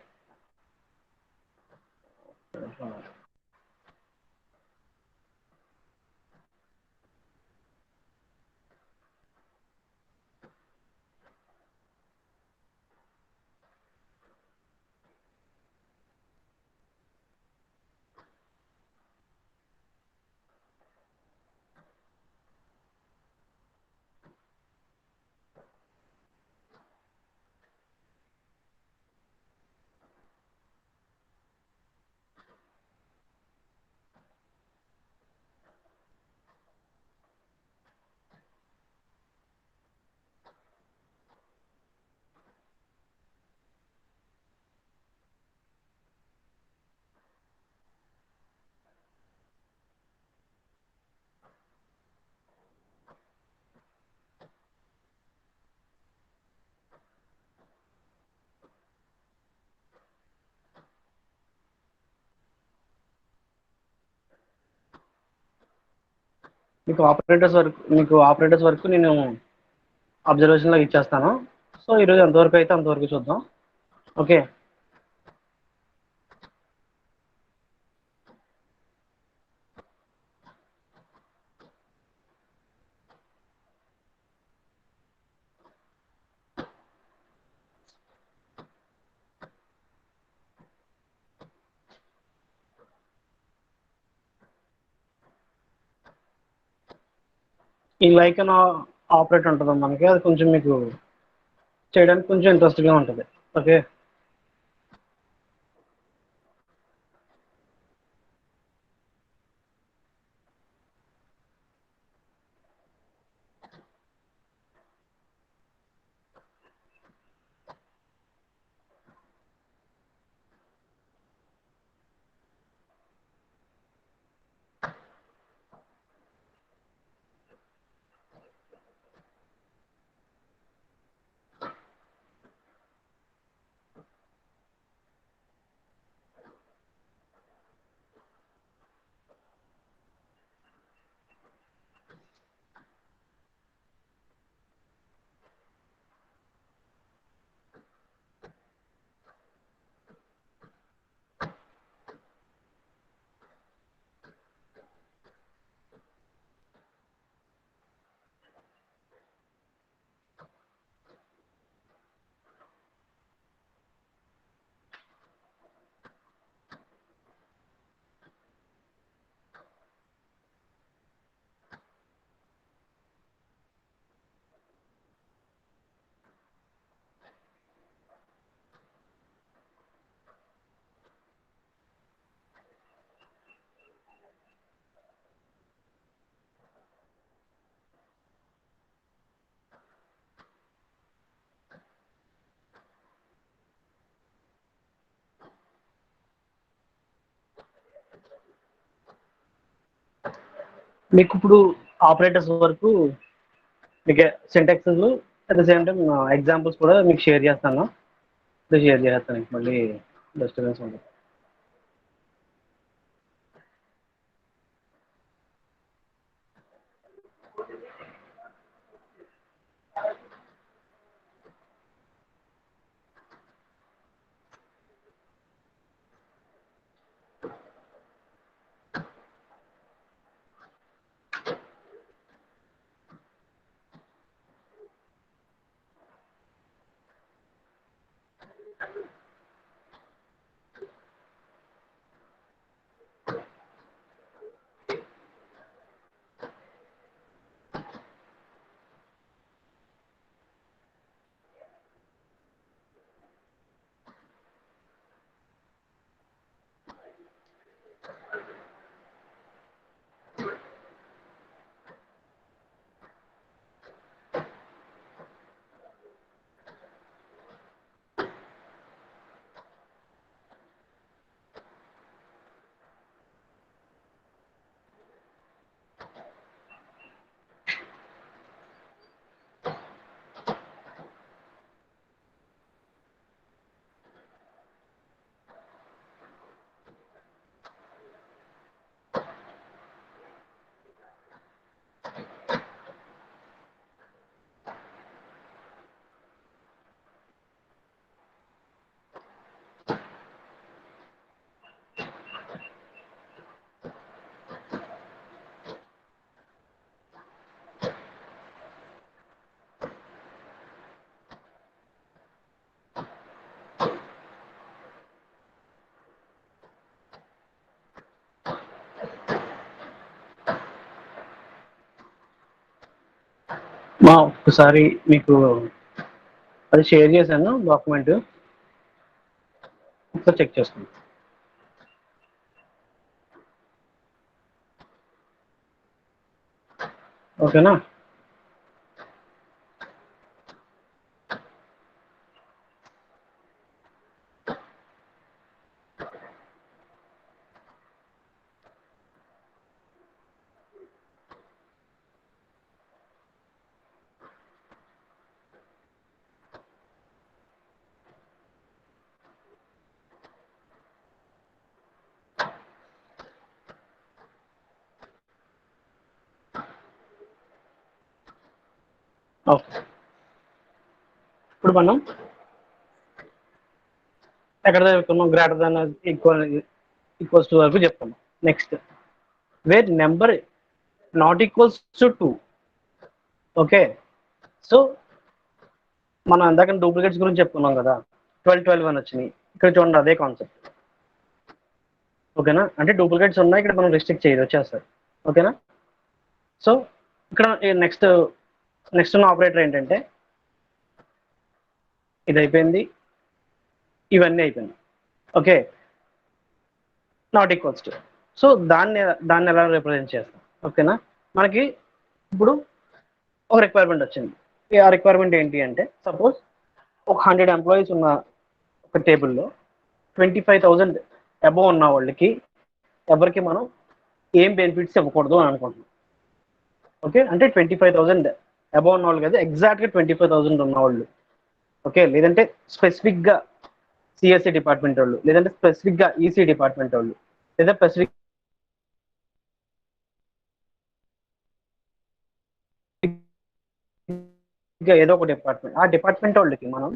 మీకు ఆపరేటర్స్ వరకు నేను అబ్జర్వేషన్ లో ఇచ్చేస్తాను. సో ఈరోజు ఎంతవరకు అయితే అంతవరకు చూద్దాం. ఓకే, ఈ లైక్ అన్ ఆపరేట్ ఉంటుంది మనకి, అది కొంచెం మీకు చేయడానికి కొంచెం ఇంట్రెస్ట్గా ఉంటుంది. ఓకే, మీకు ఇప్పుడు ఆపరేటర్స్ వరకు మీకు syntax at the same time examples కూడా మీకు షేర్ చేస్తాను. షేర్ చేస్తాను మళ్ళీ డిస్టర్బెన్స్ ఉంటుంది. ఒకసారి మీకు అది షేర్ చేశాను డాక్యుమెంట్, ఒకసారి చెక్ చేసుకోండి. ఓకేనా? ఓకే, ఇప్పుడు మనం ఎక్కడ చదువుతున్నాం? గ్రేటర్ దాన్ ఈక్వల్స్ టు వరకు చెప్తాం. Next, where number not equals to 2. Okay, so మనం ఇందాక డూప్లికేట్స్ గురించి చెప్పుకున్నాం కదా, 12 అని వచ్చినాయి. ఇక్కడ చూడండి అదే కాన్సెప్ట్. ఓకేనా? అంటే డూప్లికేట్స్ ఉన్నాయి, ఇక్కడ మనం రిస్ట్రిక్ట్ చేయదు, వచ్చేస్తారు. ఓకేనా? సో ఇక్కడ నెక్స్ట్ ఉన్న ఆపరేటర్ ఏంటంటే ఇది అయిపోయింది, ఇవన్నీ అయిపోయింది. Okay, not equals to. So దాన్ని ఎలా రిప్రజెంట్ చేస్తాం? ఓకేనా? మనకి ఇప్పుడు ఒక రిక్వైర్మెంట్ వచ్చింది. ఆ రిక్వైర్మెంట్ ఏంటి అంటే, సపోజ్ ఒక 100 ఎంప్లాయీస్ ఉన్న ఒక టేబుల్లో 25,000 అబోవ్ ఉన్న వాళ్ళకి ఎవరికి మనం ఏం బెనిఫిట్స్ ఇవ్వకూడదు అని అనుకుంటున్నాం. ఓకే, అంటే 25,000 అబోవ్ ఉన్న వాళ్ళు కదా, ఎగ్జాక్ట్గా 25,000 ఉన్న వాళ్ళు. ఓకే, లేదంటే స్పెసిఫిక్గా సిఎస్సి డిపార్ట్మెంట్ వాళ్ళు, లేదంటే స్పెసిఫిక్గా ఈసీ డిపార్ట్మెంట్ వాళ్ళు, లేదా స్పెసిఫిక్ ఏదో ఒక డిపార్ట్మెంట్, ఆ డిపార్ట్మెంట్ వాళ్ళకి మనం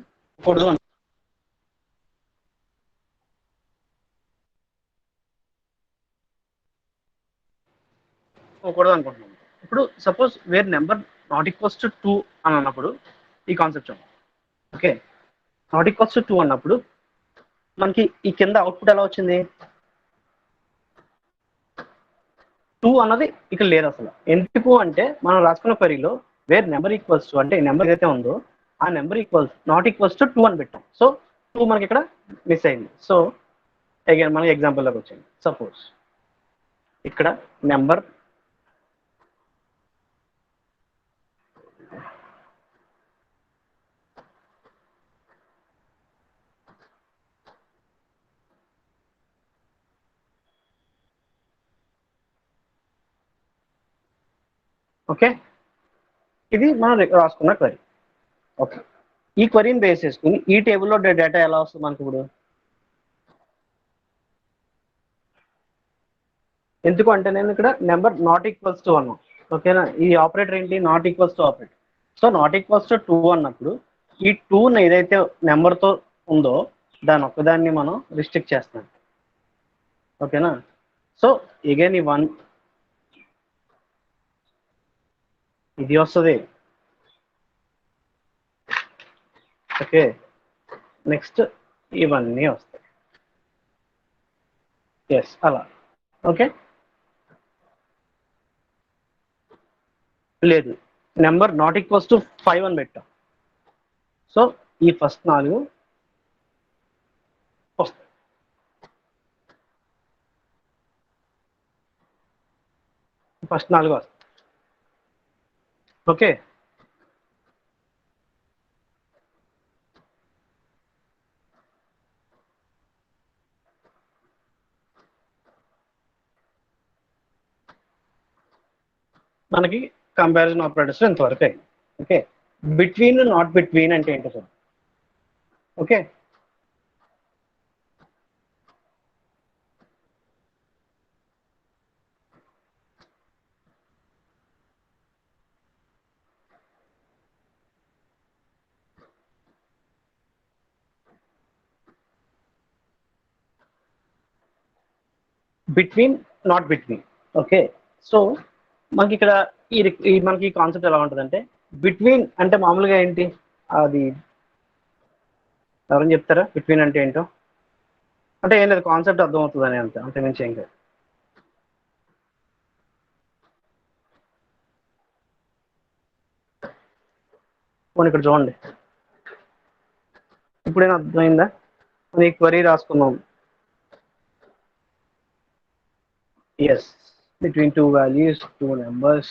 కూడదు అనుకుంటున్నాం. ఇప్పుడు suppose where number not equals to 2 అని అన్నప్పుడు ఈ కాన్సెప్ట్ చూడండి. ఓకే, నాట్ ఈక్వల్స్ టు 2 అన్నప్పుడు మనకి ఈ కింద అవుట్పుట్ ఎలా వచ్చింది? 2 అన్నది ఇక్కడ లేదు అసలు. ఎందుకు అంటే మనం రాసుకున్న క్వరీలో వేర్ నెంబర్ ఈక్వల్స్ టు, అంటే నెంబర్ ఏదైతే ఉందో ఆ నెంబర్ నాట్ ఈక్వల్స్ టు 2 అని పెట్టాం. సో 2 మనకి ఇక్కడ మిస్ అయింది. సో అగైన్ మనకి ఎగ్జాంపుల్లోకి వచ్చింది. సపోజ్ ఇక్కడ నెంబర్ ఓకే, ఇది మనం రాసుకున్న క్వరీ. ఓకే, ఈ క్వరీని బేస్ చేసుకుని ఈ టేబుల్లో డేటా ఎలా వస్తుంది మనకి ఇప్పుడు? ఎందుకు అంటే నేను ఇక్కడ నెంబర్ నాట్ ఈక్వల్స్ టు 1. ఓకేనా, ఈ ఆపరేటర్ ఏంటి? Not equals to operator. So not equals to 2 అన్నప్పుడు ఈ 2ని ఏదైతే నెంబర్తో ఉందో దాని ఒక్కదాన్ని మనం రిస్ట్రిక్ట్ చేస్తాం. ఓకేనా, సో అగైన్ ఈ 1 ఇది వస్తుంది. ఓకే, నెక్స్ట్ ఇవన్నీ వస్తాయి. ఎస్, అలా. ఓకే, లేదు, నెంబర్ నాట్ ఈక్వల్స్ టు 5 అని పెట్టాం. సో ఈ ఫస్ట్ 4 వస్తాయి. ఫస్ట్ 4 వస్తాయి. ఓకే, మనకి కంపారిజన్ ఆపరేటర్స్ ఇంతవరకు అయింది. ఓకే, బిట్వీన్ నాట్ బిట్వీన్ అంటే ఏంటో చూద్దాం. Okay, between not between. Okay, so మనకి ఇక్కడ మనకి కాన్సెప్ట్ ఎలా ఉంటుందంటే బిట్వీన్ అంటే మామూలుగా ఏంటి? అది ఎవరైనా చెప్తారా బిట్వీన్ అంటే ఏంటో? అంటే ఏం లేదు, కాన్సెప్ట్ అర్థం అవుతుందని అంతే మించి ఏం కాదు. పోనీ ఇక్కడ చూడండి, ఇప్పుడైనా అర్థమైందా? మనం ఈ క్వరీ రాసుకున్నాం. Yes, between 2 values 2 numbers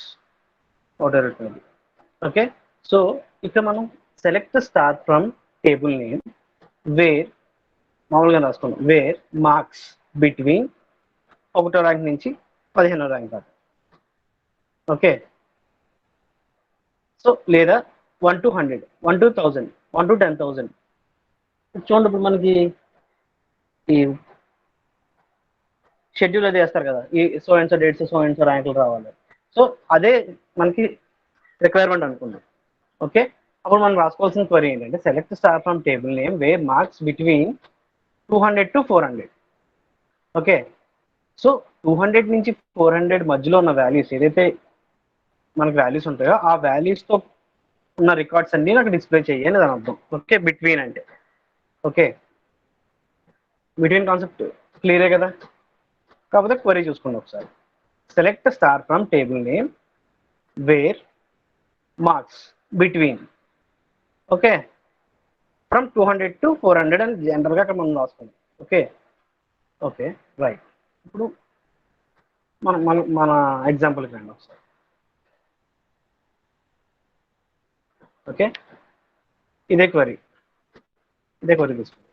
whatever it may be. Okay, so ఇక్కడ మనం select star from table name where మామూలుగా రాసుకున్నాం, వేర్ మార్క్స్ బిట్వీన్ 1వ ర్యాంక్ నుంచి 15వ ర్యాంక్ దాకా. ఓకే, సో లేదా 1 to 100, 1 to 1000, 1 to 10,000. చూడండి, ఇప్పుడు మనకి ఈ షెడ్యూల్ అది వేస్తారు కదా, ఈ so and so dates so and so ర్యాంకులు రావాలి. సో అదే మనకి రిక్వైర్మెంట్ అనుకుందాం. ఓకే, అప్పుడు మనం రాసుకోవాల్సిన క్వరీ ఏంటంటే select star from table name wear marks between 200 to 400. Okay, so 200 నుంచి 400 మధ్యలో ఉన్న వాల్యూస్ ఏదైతే మనకి వాల్యూస్ ఉంటాయో ఆ వాల్యూస్తో ఉన్న రికార్డ్స్ అన్ని నాకు డిస్ప్లే చేయాలి దాని అర్థం. ఓకే, బిట్వీన్ అంటే. ఓకే, బిట్వీన్ కాన్సెప్ట్ క్లియరే కదా? కాకపోతే క్వరీ చూసుకోండి ఒకసారి. Select star from table name wear marks between okay from 200 to 400 అని జనరల్గా అక్కడ మనం రాసుకుందాం. Okay, okay, right. ఇప్పుడు మన ఎగ్జాంపుల్కి రండి ఒకసారి. ఓకే, ఇదే క్వరీ తీసుకుందాం.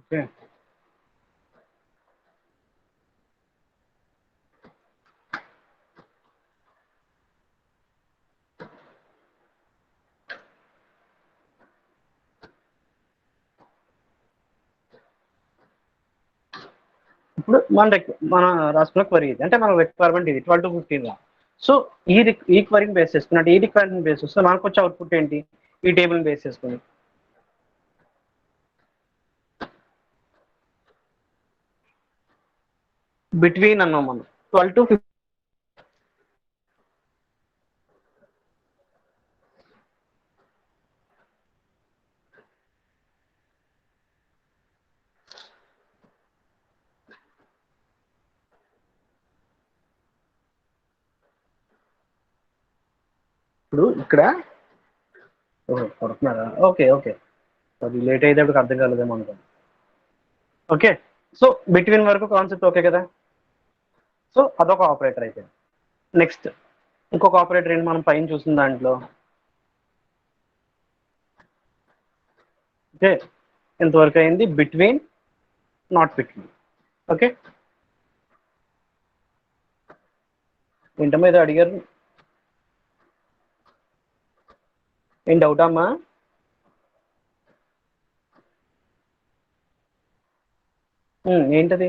ఓకే, ఇప్పుడు మన రాసుకున్న క్వరీ ఇది అంటే మన రిక్వైర్మెంట్ ఇది 12 to 15 లా. సో ఈ క్వరీని బేస్ చేసుకున్నట్టు ఈ రిక్వైర్మెంట్ బేస్ చేస్తే మనకు వచ్చే అవుట్పుట్ ఏంటి? ఈ టేబుల్ బేస్ చేసుకుని బిట్వీన్ అన్నాం మనం 12 to 15. ఇప్పుడు ఇక్కడ కొడుతున్నారా? ఓకే, ఓకే, అది లేట్ అయ్యేటప్పుడు అర్థం కాలేదేమో అనుకోండి. ఓకే, సో బిట్వీన్ వరకు కాన్సెప్ట్ ఓకే కదా? సో అదొక ఆపరేటర్ అయిపోయింది. నెక్స్ట్ ఇంకొక ఆపరేటర్ ఏంటి మనం పైన చూసిన దాంట్లో, ఓకే, ఎంతవరకు అయింది, బిట్వీన్, నాట్ బిట్వీన్. ఓకే, ఏంటమ్మా ఏదో అడిగారు, ఏం డౌట్ అమ్మా? ఏంటది?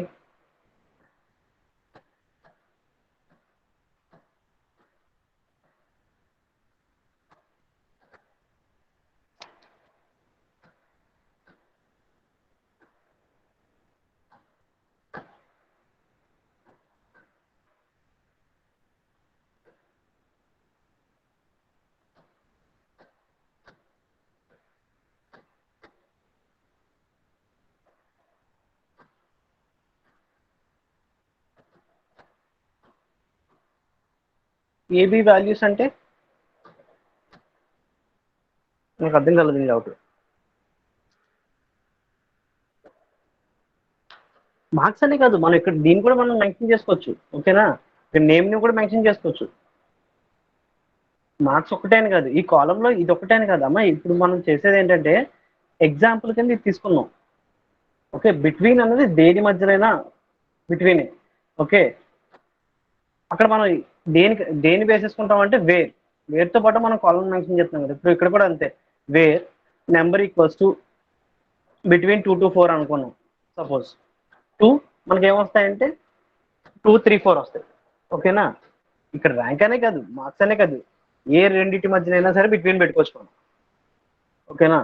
ఏబీ వాల్యూస్ అంటే నాకు అర్థం కలదు నీ డౌట్. మార్క్స్ అనే కాదు, మనం ఇక్కడ దీన్ని కూడా మనం మెన్షన్ చేసుకోవచ్చు. ఓకేనా, నేమ్ని కూడా మెన్షన్ చేసుకోవచ్చు. మార్క్స్ ఒకటే అని కాదు, ఈ కాలంలో ఇది ఒకటే అని కాదు అమ్మా. ఇప్పుడు మనం చేసేది ఏంటంటే ఎగ్జాంపుల్ కింద ఇది తీసుకున్నాం. ఓకే, బిట్వీన్ అన్నది దేని మధ్యనైనా బిట్వీన్. ఓకే, అక్కడ మనం దేని వేసేసుకుంటాం అంటే వేర్తో పాటు మనం కాలం మెన్షన్ చేస్తున్నాం కదా. ఇప్పుడు ఇక్కడ కూడా అంతే, where number equals to between 2 to 4 అనుకున్నాం. సపోజ్ 2 మనకి ఏమొస్తాయంటే 2, 3, 4 వస్తాయి. ఓకేనా, ఇక్కడ ర్యాంక్ అనే కాదు, మార్క్స్ అనే కాదు, ఏ రెండింటి మధ్యనైనా సరే బిట్వీన్ పెట్టుకోవచ్చు మనం. ఓకేనా,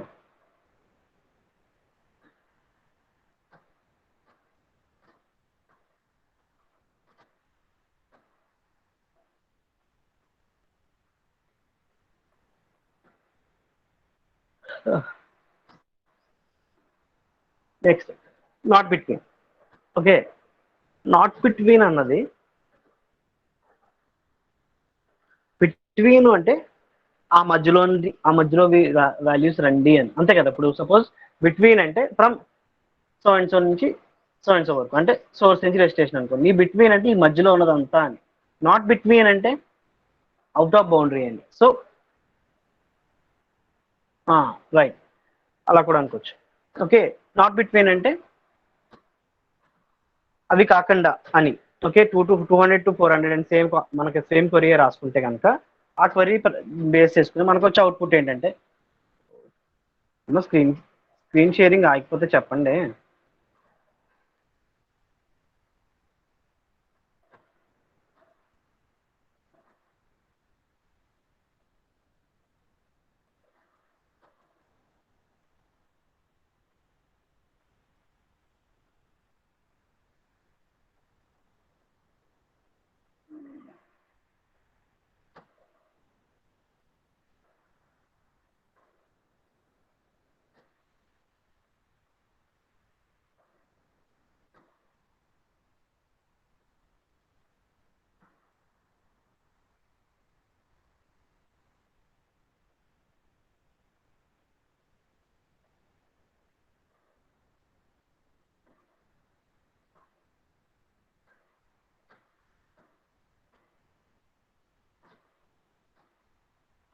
next not between. Okay, not between అన్నది, బిట్వీన్ అంటే ఆ మధ్యలో వాల్యూస్ రండి అని, అంతే కదా. ఇప్పుడు సపోజ్ బిట్వీన్ అంటే ఫ్రమ్ సో అండ్ సో నుంచి సో అండ్ సో వరకు, అంటే సోర్స్ నుంచి డెస్టినేషన్ అనుకోండి. ఈ బిట్వీన్ అంటే ఈ మధ్యలో ఉన్నదంతా అని. నాట్ బిట్వీన్ అంటే అవుట్ ఆఫ్ బౌండరీ అండి. సో రైట్, అలా కూడా అనుకోవచ్చు. ఓకే, నాట్ బిట్వీన్ అంటే అవి కాకుండా అని. ఓకే, 200 to 400 అండ్ సేమ్, మనకి సేమ్ క్వరీ రాసుకుంటే కనుక ఆ క్వరీ బేస్ చేసుకుని మనకు వచ్చే అవుట్పుట్ ఏంటంటే, స్క్రీన్ షేరింగ్ ఆగిపోతే చెప్పండి.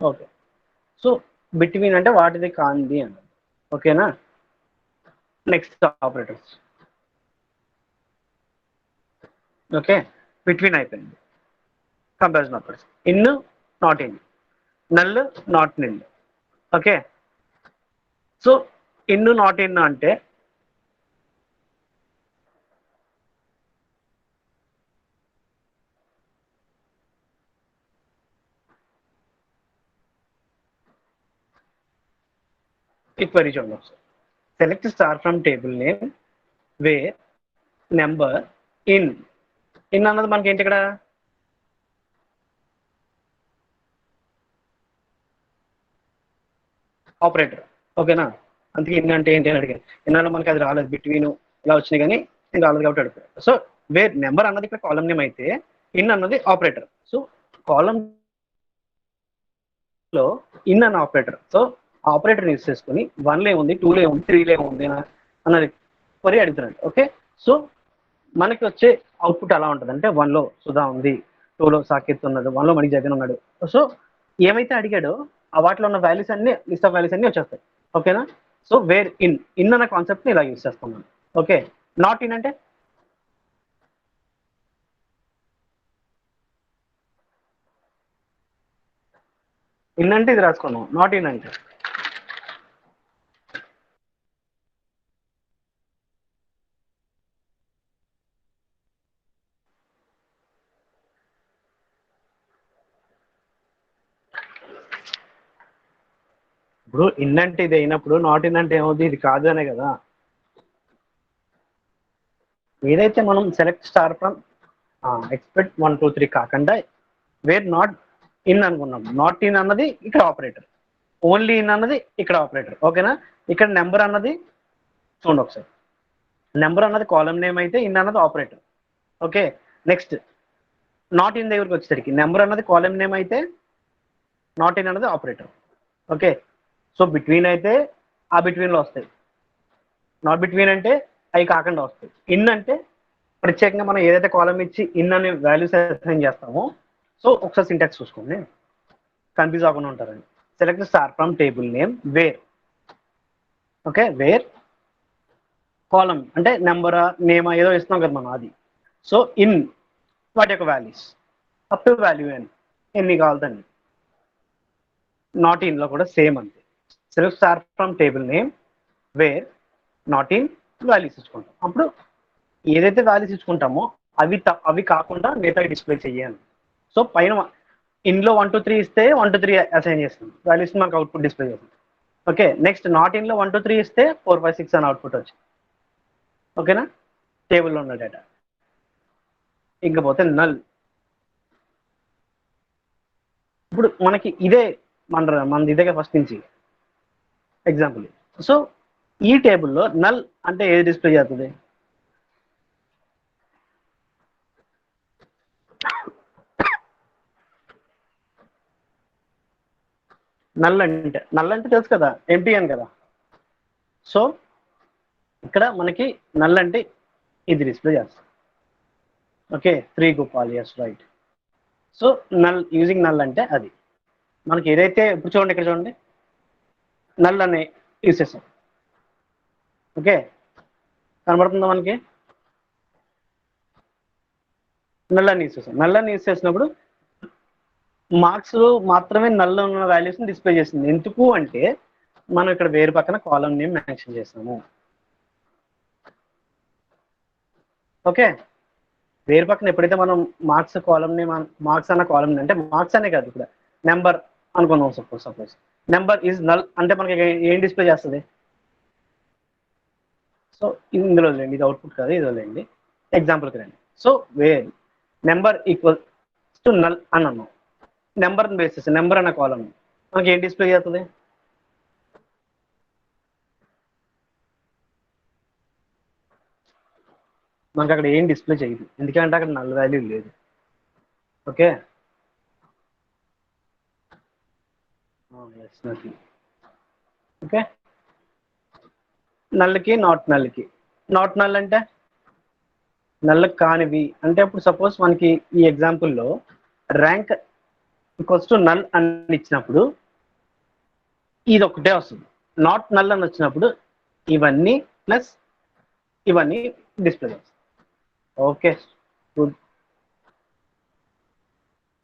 ఓకే, సో బిట్వీన్ అంటే వాటిది కాంది అన్నది. ఓకేనా, నెక్స్ట్ ఆపరేటర్స్. ఓకే, బిట్వీన్ అయిపోయింది. Comparison operators, in, not in, null, not nil. Okay, so in not in అంటే ఈ క్వరీ చూడండి ఒకసారి. Select star from table name wear number in అన్నది మనకి ఏంటి ఇక్కడ, ఆపరేటర్. ఓకేనా, అందుకే ఇన్ అంటే ఏంటి అని అడిగాను. ఇన్నాళ్ళు మనకి అది రాలేదు, బిట్వీన్ ఇలా వచ్చినాయి కానీ ఇది రాలేదు కాబట్టి అడుగుతారు. సో వేర్ నెంబర్ అన్నది ఇక్కడ కాలం నేమ్ అయితే ఇన్ అన్నది ఆపరేటర్. సో కాలం లో ఇన్ అన్న ఆపరేటర్. సో ఆపరేటర్ యూస్ చేసుకుని 1లో ఏముంది, 2లో ఏముంది, 3లో ఏముంది అన్నది క్వరీ అడుగుతున్నాడు. ఓకే, సో మనకి వచ్చే అవుట్పుట్ ఎలా ఉంటుంది అంటే 1లో సుధా ఉంది, 2లో సాకేత్ ఉన్నాడు, 1లో మణి జగన్ ఉన్నాడు. సో ఏమైతే అడిగాడో ఆ వాటిలో ఉన్న వాల్యూస్ అన్ని, లిస్ట్ ఆఫ్ వాల్యూస్ అన్ని వచ్చేస్తాయి. ఓకేనా? సో వేర్ ఇన్ అనే కాన్సెప్ట్ ని ఇలా యూజ్ చేస్తాం మనం. ఓకే, నాట్ ఇన్ అంటే ఇన్ అంటే ఇది రాసుకున్నాం, నాట్ ఇన్ అంటే ఇప్పుడు ఇన్ అంటే ఇది అయినప్పుడు నాట్ ఇన్ అంటే ఏమవుతుంది, ఇది కాదు అనే కదా. ఏదైతే మనం సెలెక్ట్ స్టార్ ఫ్రమ్ ఎక్స్పెక్ట్ 1 2 3 కాకుండా వేర్ నాట్ ఇన్ అనుకున్నాం. నాట్ ఇన్ అన్నది ఇక్కడ ఆపరేటర్, ఓన్లీ ఇన్ అన్నది ఇక్కడ ఆపరేటర్. ఓకేనా? ఇక్కడ నెంబర్ అన్నది చూడండి ఒకసారి, నెంబర్ అన్నది కాలం నేమ్ అయితే ఇన్ అన్నది operator. Okay, next not in దగ్గరికి వచ్చేసరికి నెంబర్ అన్నది కాలం నేమ్ అయితే నాట్ ఇన్ అన్నది ఆపరేటర్. ఓకే, సో బిట్వీన్ అయితే ఆ బిట్వీన్లో వస్తాయి, నాట్ బిట్వీన్ అంటే అవి కాకుండా వస్తాయి. ఇన్ అంటే ప్రత్యేకంగా మనం ఏదైతే కాలం ఇచ్చి ఇన్ అనే వాల్యూస్ అసైన్ చేస్తామో. సో ఒకసారి సింటాక్స్ చూసుకోండి, కన్ఫ్యూజ్ అవ్వకుండా ఉంటారండి. Select star from table name where. Okay, where column అంటే నెంబరా నేమా ఏదో ఇస్తున్నాం కదా మనం, అది. సో ఇన్ వాటి యొక్క వాల్యూస్ అప్ టు వాల్యూ ఎన్ని కావాలండి. నాట్ ఇన్లో కూడా సేమ్ అంతే. Select star from table name where not in values ఇచ్చుకుంటాం. అప్పుడు ఏదైతే వాల్యూస్ ఇచ్చుకుంటామో అవి కాకుండా మిగతా డిస్ప్లే చేయాలి. సో పైన ఇన్లో 1 2 3 ఇస్తే 1 2 3 అసైన్ చేస్తుంది, వాల్యూస్ మనకు అవుట్పుట్ డిస్ప్లే చేస్తుంది. ఓకే, నెక్స్ట్ నాట్ ఇన్లో 1 2 3 ఇస్తే 4 5 6 అని అవుట్పుట్ వచ్చింది. ఓకేనా? టేబుల్లో ఉన్న డేటా. ఇంకపోతే నల్. ఇప్పుడు మనకి ఇదే మనది ఇదే ఫస్ట్ నుంచి ఎగ్జాంపుల్. సో ఈ టేబుల్లో నల్ అంటే ఏది డిస్ప్లే చేస్తుంది? నల్ అంటే తెలుసు కదా, ఎంటీ అని కదా. సో ఇక్కడ మనకి నల్ అంటే ఇది డిస్ప్లే చేస్తాం. Okay, 3 Gopal, yes right. So null, using null అంటే అది మనకి ఏదైతే, ఇప్పుడు చూడండి ఇక్కడ చూడండి, నల్ అనే యూజ్ చేస్తాం. ఓకే, కనబడుతుందా మనకి? నల్ అని యూజ్ చేస్తాం. నల్ అని యూజ్ చేసినప్పుడు మార్క్స్ మాత్రమే నల్ ఉన్న వాల్యూస్ని డిస్ప్లే చేస్తుంది. ఎందుకు అంటే మనం ఇక్కడ వేరు పక్కన కాలం నేమ్ మెన్షన్ చేస్తాము. ఓకే, వేరు పక్కన ఎప్పుడైతే మనం మార్క్స్ కాలం నేమ్, మార్క్స్ అన్న కాలం అంటే మార్క్స్ అనే కాదు, ఇక్కడ నెంబర్ అనుకున్నాం. సపోజ్ నెంబర్ ఈజ్ నల్ అంటే మనకి ఏం డిస్ప్లే చేస్తుంది? సో ఇందులో లేండి, ఇది అవుట్పుట్ కాదు, ఇది లేండి, ఎగ్జాంపుల్కి రండి. So where number equal to null అని అన్నాం. నెంబర్ బేసిస్ నెంబర్ అన్న కాలం మనకి ఏం డిస్ప్లే చేస్తుంది? మనకి అక్కడ ఏం డిస్ప్లే చేయదు, ఎందుకంటే అక్కడ నల్ వాల్యూ లేదు. ఓకే, ఓకే, నల్కి నాట్ నల్కి. నాట్ నల్ అంటే నల్ కానివి అంటే, ఇప్పుడు సపోజ్ మనకి ఈ ఎగ్జాంపుల్లో ర్యాంక్ ఈక్వల్స్ టు నల్ అని ఇచ్చినప్పుడు ఇది ఒకటే వస్తుంది. నాట్ నల్ అని వచ్చినప్పుడు ఇవన్నీ ప్లస్ ఇవన్నీ డిస్ప్లే చేస్తాయి. Okay, good.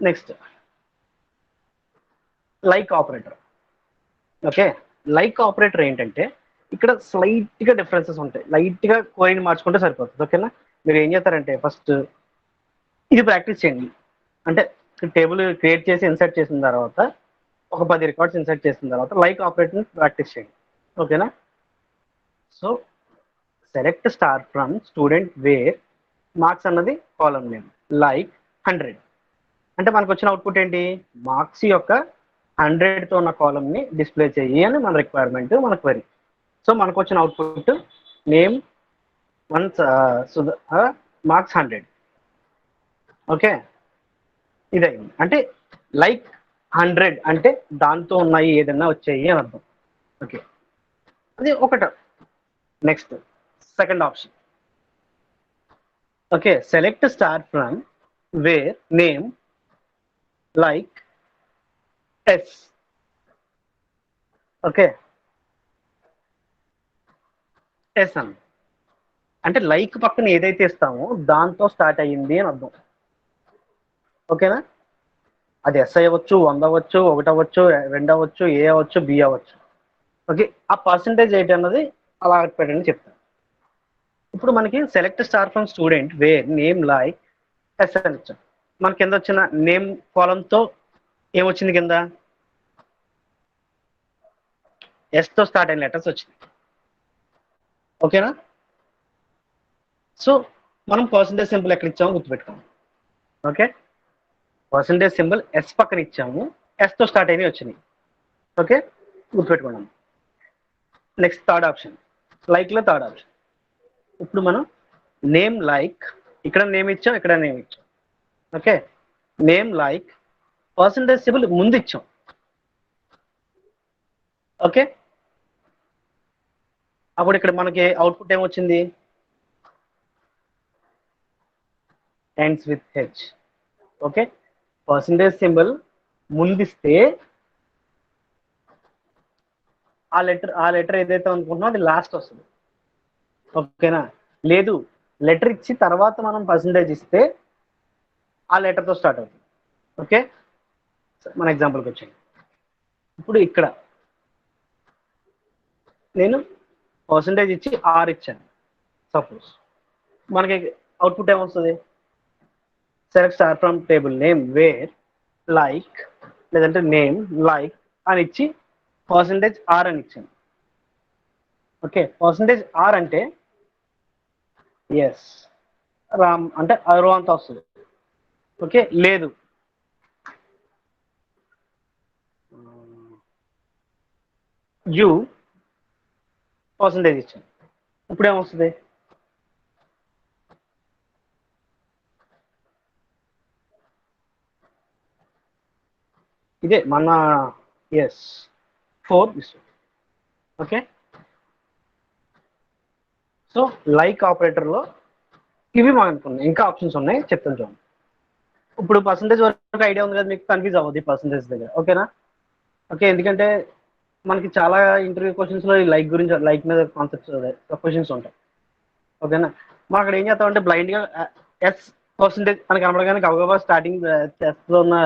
Next like operator. Okay, like operator ఏంటంటే ఇక్కడ స్లైట్ గా డిఫరెన్సెస్ ఉంటాయి, లైట్ గా కోయిన్ మార్చుకుంటే సరిపోతుంది. ఓకేనా? మీరు ఏం చేస్తారంటే ఫస్ట్ ఇది ప్రాక్టీస్ చేయండి. అంటే టేబుల్ క్రియేట్ చేసి ఇన్సర్ట్ చేసిన తర్వాత ఒక 10 రికార్డ్స్ ఇన్సర్ట్ చేసిన తర్వాత లైక్ ఆపరేటర్ ప్రాక్టీస్ చేయండి. ఓకేనా? So select star from student where marks అన్నది కాలం నేమ్ లైక్ 100 అంటే మనకు వచ్చిన అవుట్పుట్ ఏంటి? మార్క్స్ యొక్క 100తో ఉన్న కాలం ని డిస్ప్లే చేయి అని మన రిక్వైర్మెంట్, మన క్వరీ. సో మనకు వచ్చిన అవుట్పుట్ నేమ్ మార్క్స్ 100. ఓకే, ఇదైంది. అంటే లైక్ 100 అంటే దాంతో ఉన్నాయి ఏదన్నా వచ్చాయి అని అర్థం. ఓకే, అది ఒకట. Next second option. Okay, select star from where name like S. Okay, S అని అంటే లైక్ పక్కన ఏదైతే ఇస్తామో దాంతో స్టార్ట్ అయ్యింది అని అర్థం. ఓకేనా, అది ఎస్ అవ్వచ్చు, 100 అవ్వచ్చు, 1 అవ్వచ్చు, 2 అవ్వచ్చు, ఏ అవ్వచ్చు, బి అవ్వచ్చు. ఓకే, ఆ పర్సంటేజ్ ఏంటి అన్నది అలా పెట్టండి చెప్తాను. ఇప్పుడు మనకి select star from student where name like S అని ఇచ్చాం. మన కింద వచ్చిన నేమ్ కాలంతో ఏమొచ్చింది, కింద ఎస్ తో స్టార్ట్ అయిన లెటర్స్ వచ్చింది. ఓకేనా, సో మనం పర్సంటేజ్ సింబల్ ఎక్కడ ఇచ్చామో గుర్తుపెట్టుకోండి. ఓకే, పర్సంటేజ్ సింబల్ ఎస్ పక్కన ఇచ్చాము, ఎస్ తో స్టార్ట్ అయినవి వచ్చినాయి. ఓకే, గుర్తుపెట్టుకున్నాం. నెక్స్ట్ థర్డ్ ఆప్షన్, లైక్ లో థర్డ్ ఆప్షన్. ఇప్పుడు మనం నేమ్ లైక్, ఇక్కడ నేమ్ ఇచ్చాం, ఇక్కడ నేమ్ ఇచ్చాం. Okay, name like percentage symbol ముందు ఇచ్చాం. ఓకే, అప్పుడు ఇక్కడ మనకి అవుట్పుట్ ఏమొచ్చింది, ends with H. Okay, percentage symbol ముందిస్తే ఆ లెటర్ ఏదైతే అనుకుంటున్నామో అది లాస్ట్ వస్తుంది. ఓకేనా, లేదు లెటర్ ఇచ్చి తర్వాత మనం పర్సంటేజ్ ఇస్తే ఆ లెటర్తో స్టార్ట్ అవుతుంది. ఓకే, మన ఎగ్జాంపుల్కి వచ్చాను. ఇప్పుడు ఇక్కడ నేను పర్సంటేజ్ ఇచ్చి ఆర్ ఇచ్చాను. సపోజ్ మనకి అవుట్పుట్ ఏమొస్తుంది, select star from table name wear like, లేదంటే నేమ్ లైక్ అని ఇచ్చి పర్సంటేజ్ ఆర్ అని ఇచ్చాను. ఓకే, పర్సంటేజ్ ఆర్ అంటే ఎస్, రామ్ అంటే అరో అంత వస్తుంది. ఓకే, లేదు యూ పర్సంటేజ్ ఇచ్చాను. ఇప్పుడు ఏమొస్తుంది, ఇదే మన ఎస్ 4 ఇస్తుంది. ఓకే, సో లైక్ ఆపరేటర్లో ఇవి మనకున్నాయి, ఇంకా ఆప్షన్స్ ఉన్నాయి, చెప్తాను చూడండి. ఇప్పుడు పర్సంటేజ్ వరకు ఐడియా ఉంది కదా, మీకు కన్ఫ్యూజ్ అవ్వద్దు ఈ పర్సంటేజ్ దగ్గర. ఓకేనా, ఓకే, ఎందుకంటే మనకి చాలా ఇంటర్వ్యూ క్వశ్చన్స్ లో లైక్ గురించి, లైక్ మీద కాన్సెప్ట్స్ క్వశ్చన్స్ ఉంటాయి. ఓకేనా, మనం అక్కడ ఏం చేస్తామంటే బ్లైండ్ గా ఎస్ పర్సంటేజ్ అని కనపడగానే గబగబా స్టార్టింగ్ చేస్తూ ఉన్న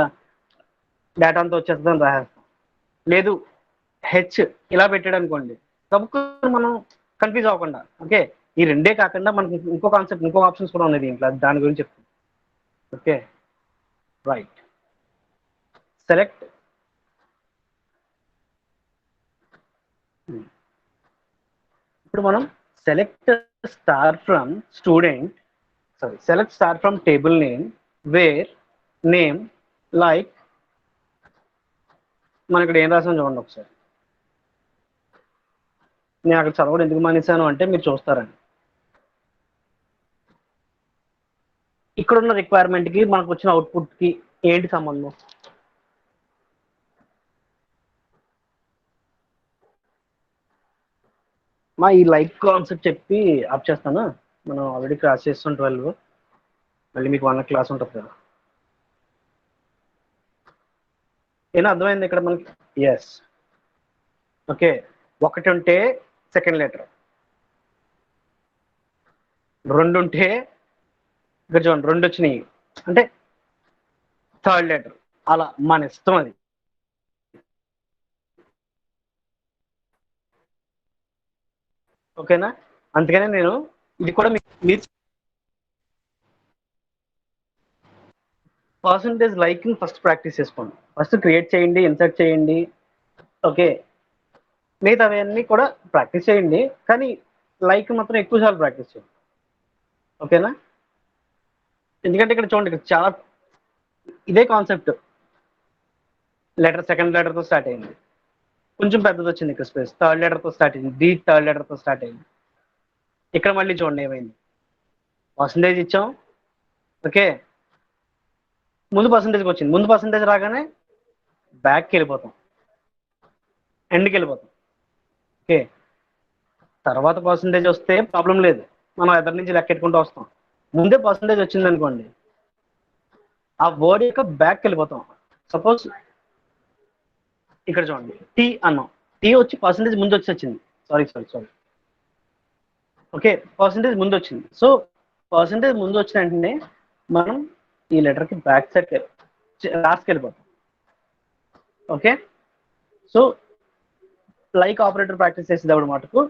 డేటా అంతా వచ్చేస్తుందని రాసేస్తాం. లేదు హెచ్ ఇలా పెట్టాడు అనుకోండి, తప్పకుండా మనం కన్ఫ్యూజ్ అవ్వకుండా. ఓకే, ఈ రెండే కాకుండా మనకి ఇంకో కాన్సెప్ట్, ఇంకో ఆప్షన్స్ కూడా ఉన్నాయి దీంట్లో, దాని గురించి చెప్తాం. ఓకే, రైట్, సెలెక్ట్ ఇప్పుడు మనం select star from student, sorry, select star from table name wear name like, మనం ఇక్కడ ఏం రాసాం చూడండి ఒకసారి. నేను అక్కడ చదవడం ఎందుకు మానేశాను అంటే మీరు చూస్తారండి, ఇక్కడ ఉన్న రిక్వైర్మెంట్ కి మనకు వచ్చిన అవుట్పుట్ కి ఏంటి సంబంధం. మా ఈ లైక్ కాన్సెప్ట్ చెప్పి ఆప్ చేస్తాను. మనం ఆల్రెడీ క్లాస్ చేస్తాం 12, మళ్ళీ మీకు 1 క్లాస్ ఉంటుంది కదా. ఏనా అర్థమైంది ఇక్కడ మనకి, ఎస్. ఓకే, ఒకటి ఉంటే సెకండ్ లెటర్, 2 ఉంటే ఇక్కడ చూడండి 2 వచ్చినాయి అంటే థర్డ్ లెటర్, అలా మన ఇష్టం అది. ఓకేనా, అందుకనే నేను ఇది కూడా మీరు పర్సంటేజ్ లైక్ ఫస్ట్ ప్రాక్టీస్ చేసుకోండి, ఫస్ట్ క్రియేట్ చేయండి, ఇన్సర్ట్ చేయండి. ఓకే, మిగతా అవన్నీ కూడా ప్రాక్టీస్ చేయండి, కానీ లైక్ మాత్రం ఎక్కువ సార్లు ప్రాక్టీస్ చేయండి. ఓకేనా, ఎందుకంటే ఇక్కడ చూడండి, ఇక్కడ చాలా ఇదే కాన్సెప్ట్, లెటర్ సెకండ్ లెటర్తో స్టార్ట్ అయింది, కొంచెం పెద్దది వచ్చింది ఇక్కడ స్పేస్, థర్డ్ లెటర్తో స్టార్ట్ అయింది, డి థర్డ్ లెటర్తో స్టార్ట్ అయింది. ఇక్కడ మళ్ళీ చూడండి ఏమైంది, పర్సంటేజ్ ఇచ్చాం. ఓకే, ముందు పర్సంటేజ్కి వచ్చింది, ముందు పర్సంటేజ్ రాగానే బ్యాక్కి వెళ్ళిపోతాం, ఎండ్కి వెళ్ళిపోతాం. ఓకే, తర్వాత పర్సంటేజ్ వస్తే ప్రాబ్లం లేదు, మనం ఎదరి నుంచి లెక్కెట్టుకుంటూ వస్తాం. ముందే పర్సంటేజ్ వచ్చింది అనుకోండి, ఆ వర్డ్ యొక్క బ్యాక్కి వెళ్ళిపోతాం, సపోజ్ ఇక్కడ చూడండి టీ అన్నాం, టీ వచ్చి పర్సంటేజ్ ముందు వచ్చింది, సారీ ఓకే, పర్సంటేజ్ ముందు వచ్చింది. సో పర్సంటేజ్ ముందు వచ్చిన వెంటనే మనం ఈ లెటర్కి బ్యాక్ సైడ్ లాస్ట్కి వెళ్ళిపోతాం. Okay, so like operator practice చేసేటప్పుడు మటుకు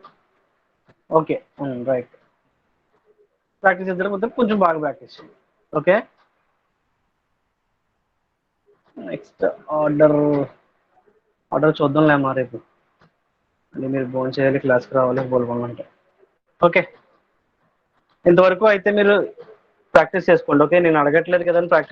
ఓకే రైట్ ప్రాక్టీస్ చేసేటప్పుడు కొంచెం బాగా ప్రాక్టీస్ చేయండి. ఓకే, నెక్స్ట్ ఆర్డర్ చూద్దాంలే అమ్మా రేపు, అంటే మీరు ఫోన్ చేయాలి, క్లాస్కి రావాలి, బోల్బోన్లంటే. ఓకే, ఇంతవరకు అయితే మీరు ప్రాక్టీస్ చేసుకోండి. ఓకే, నేను అడగట్లేదు కదా అని ప్రాక్టీస్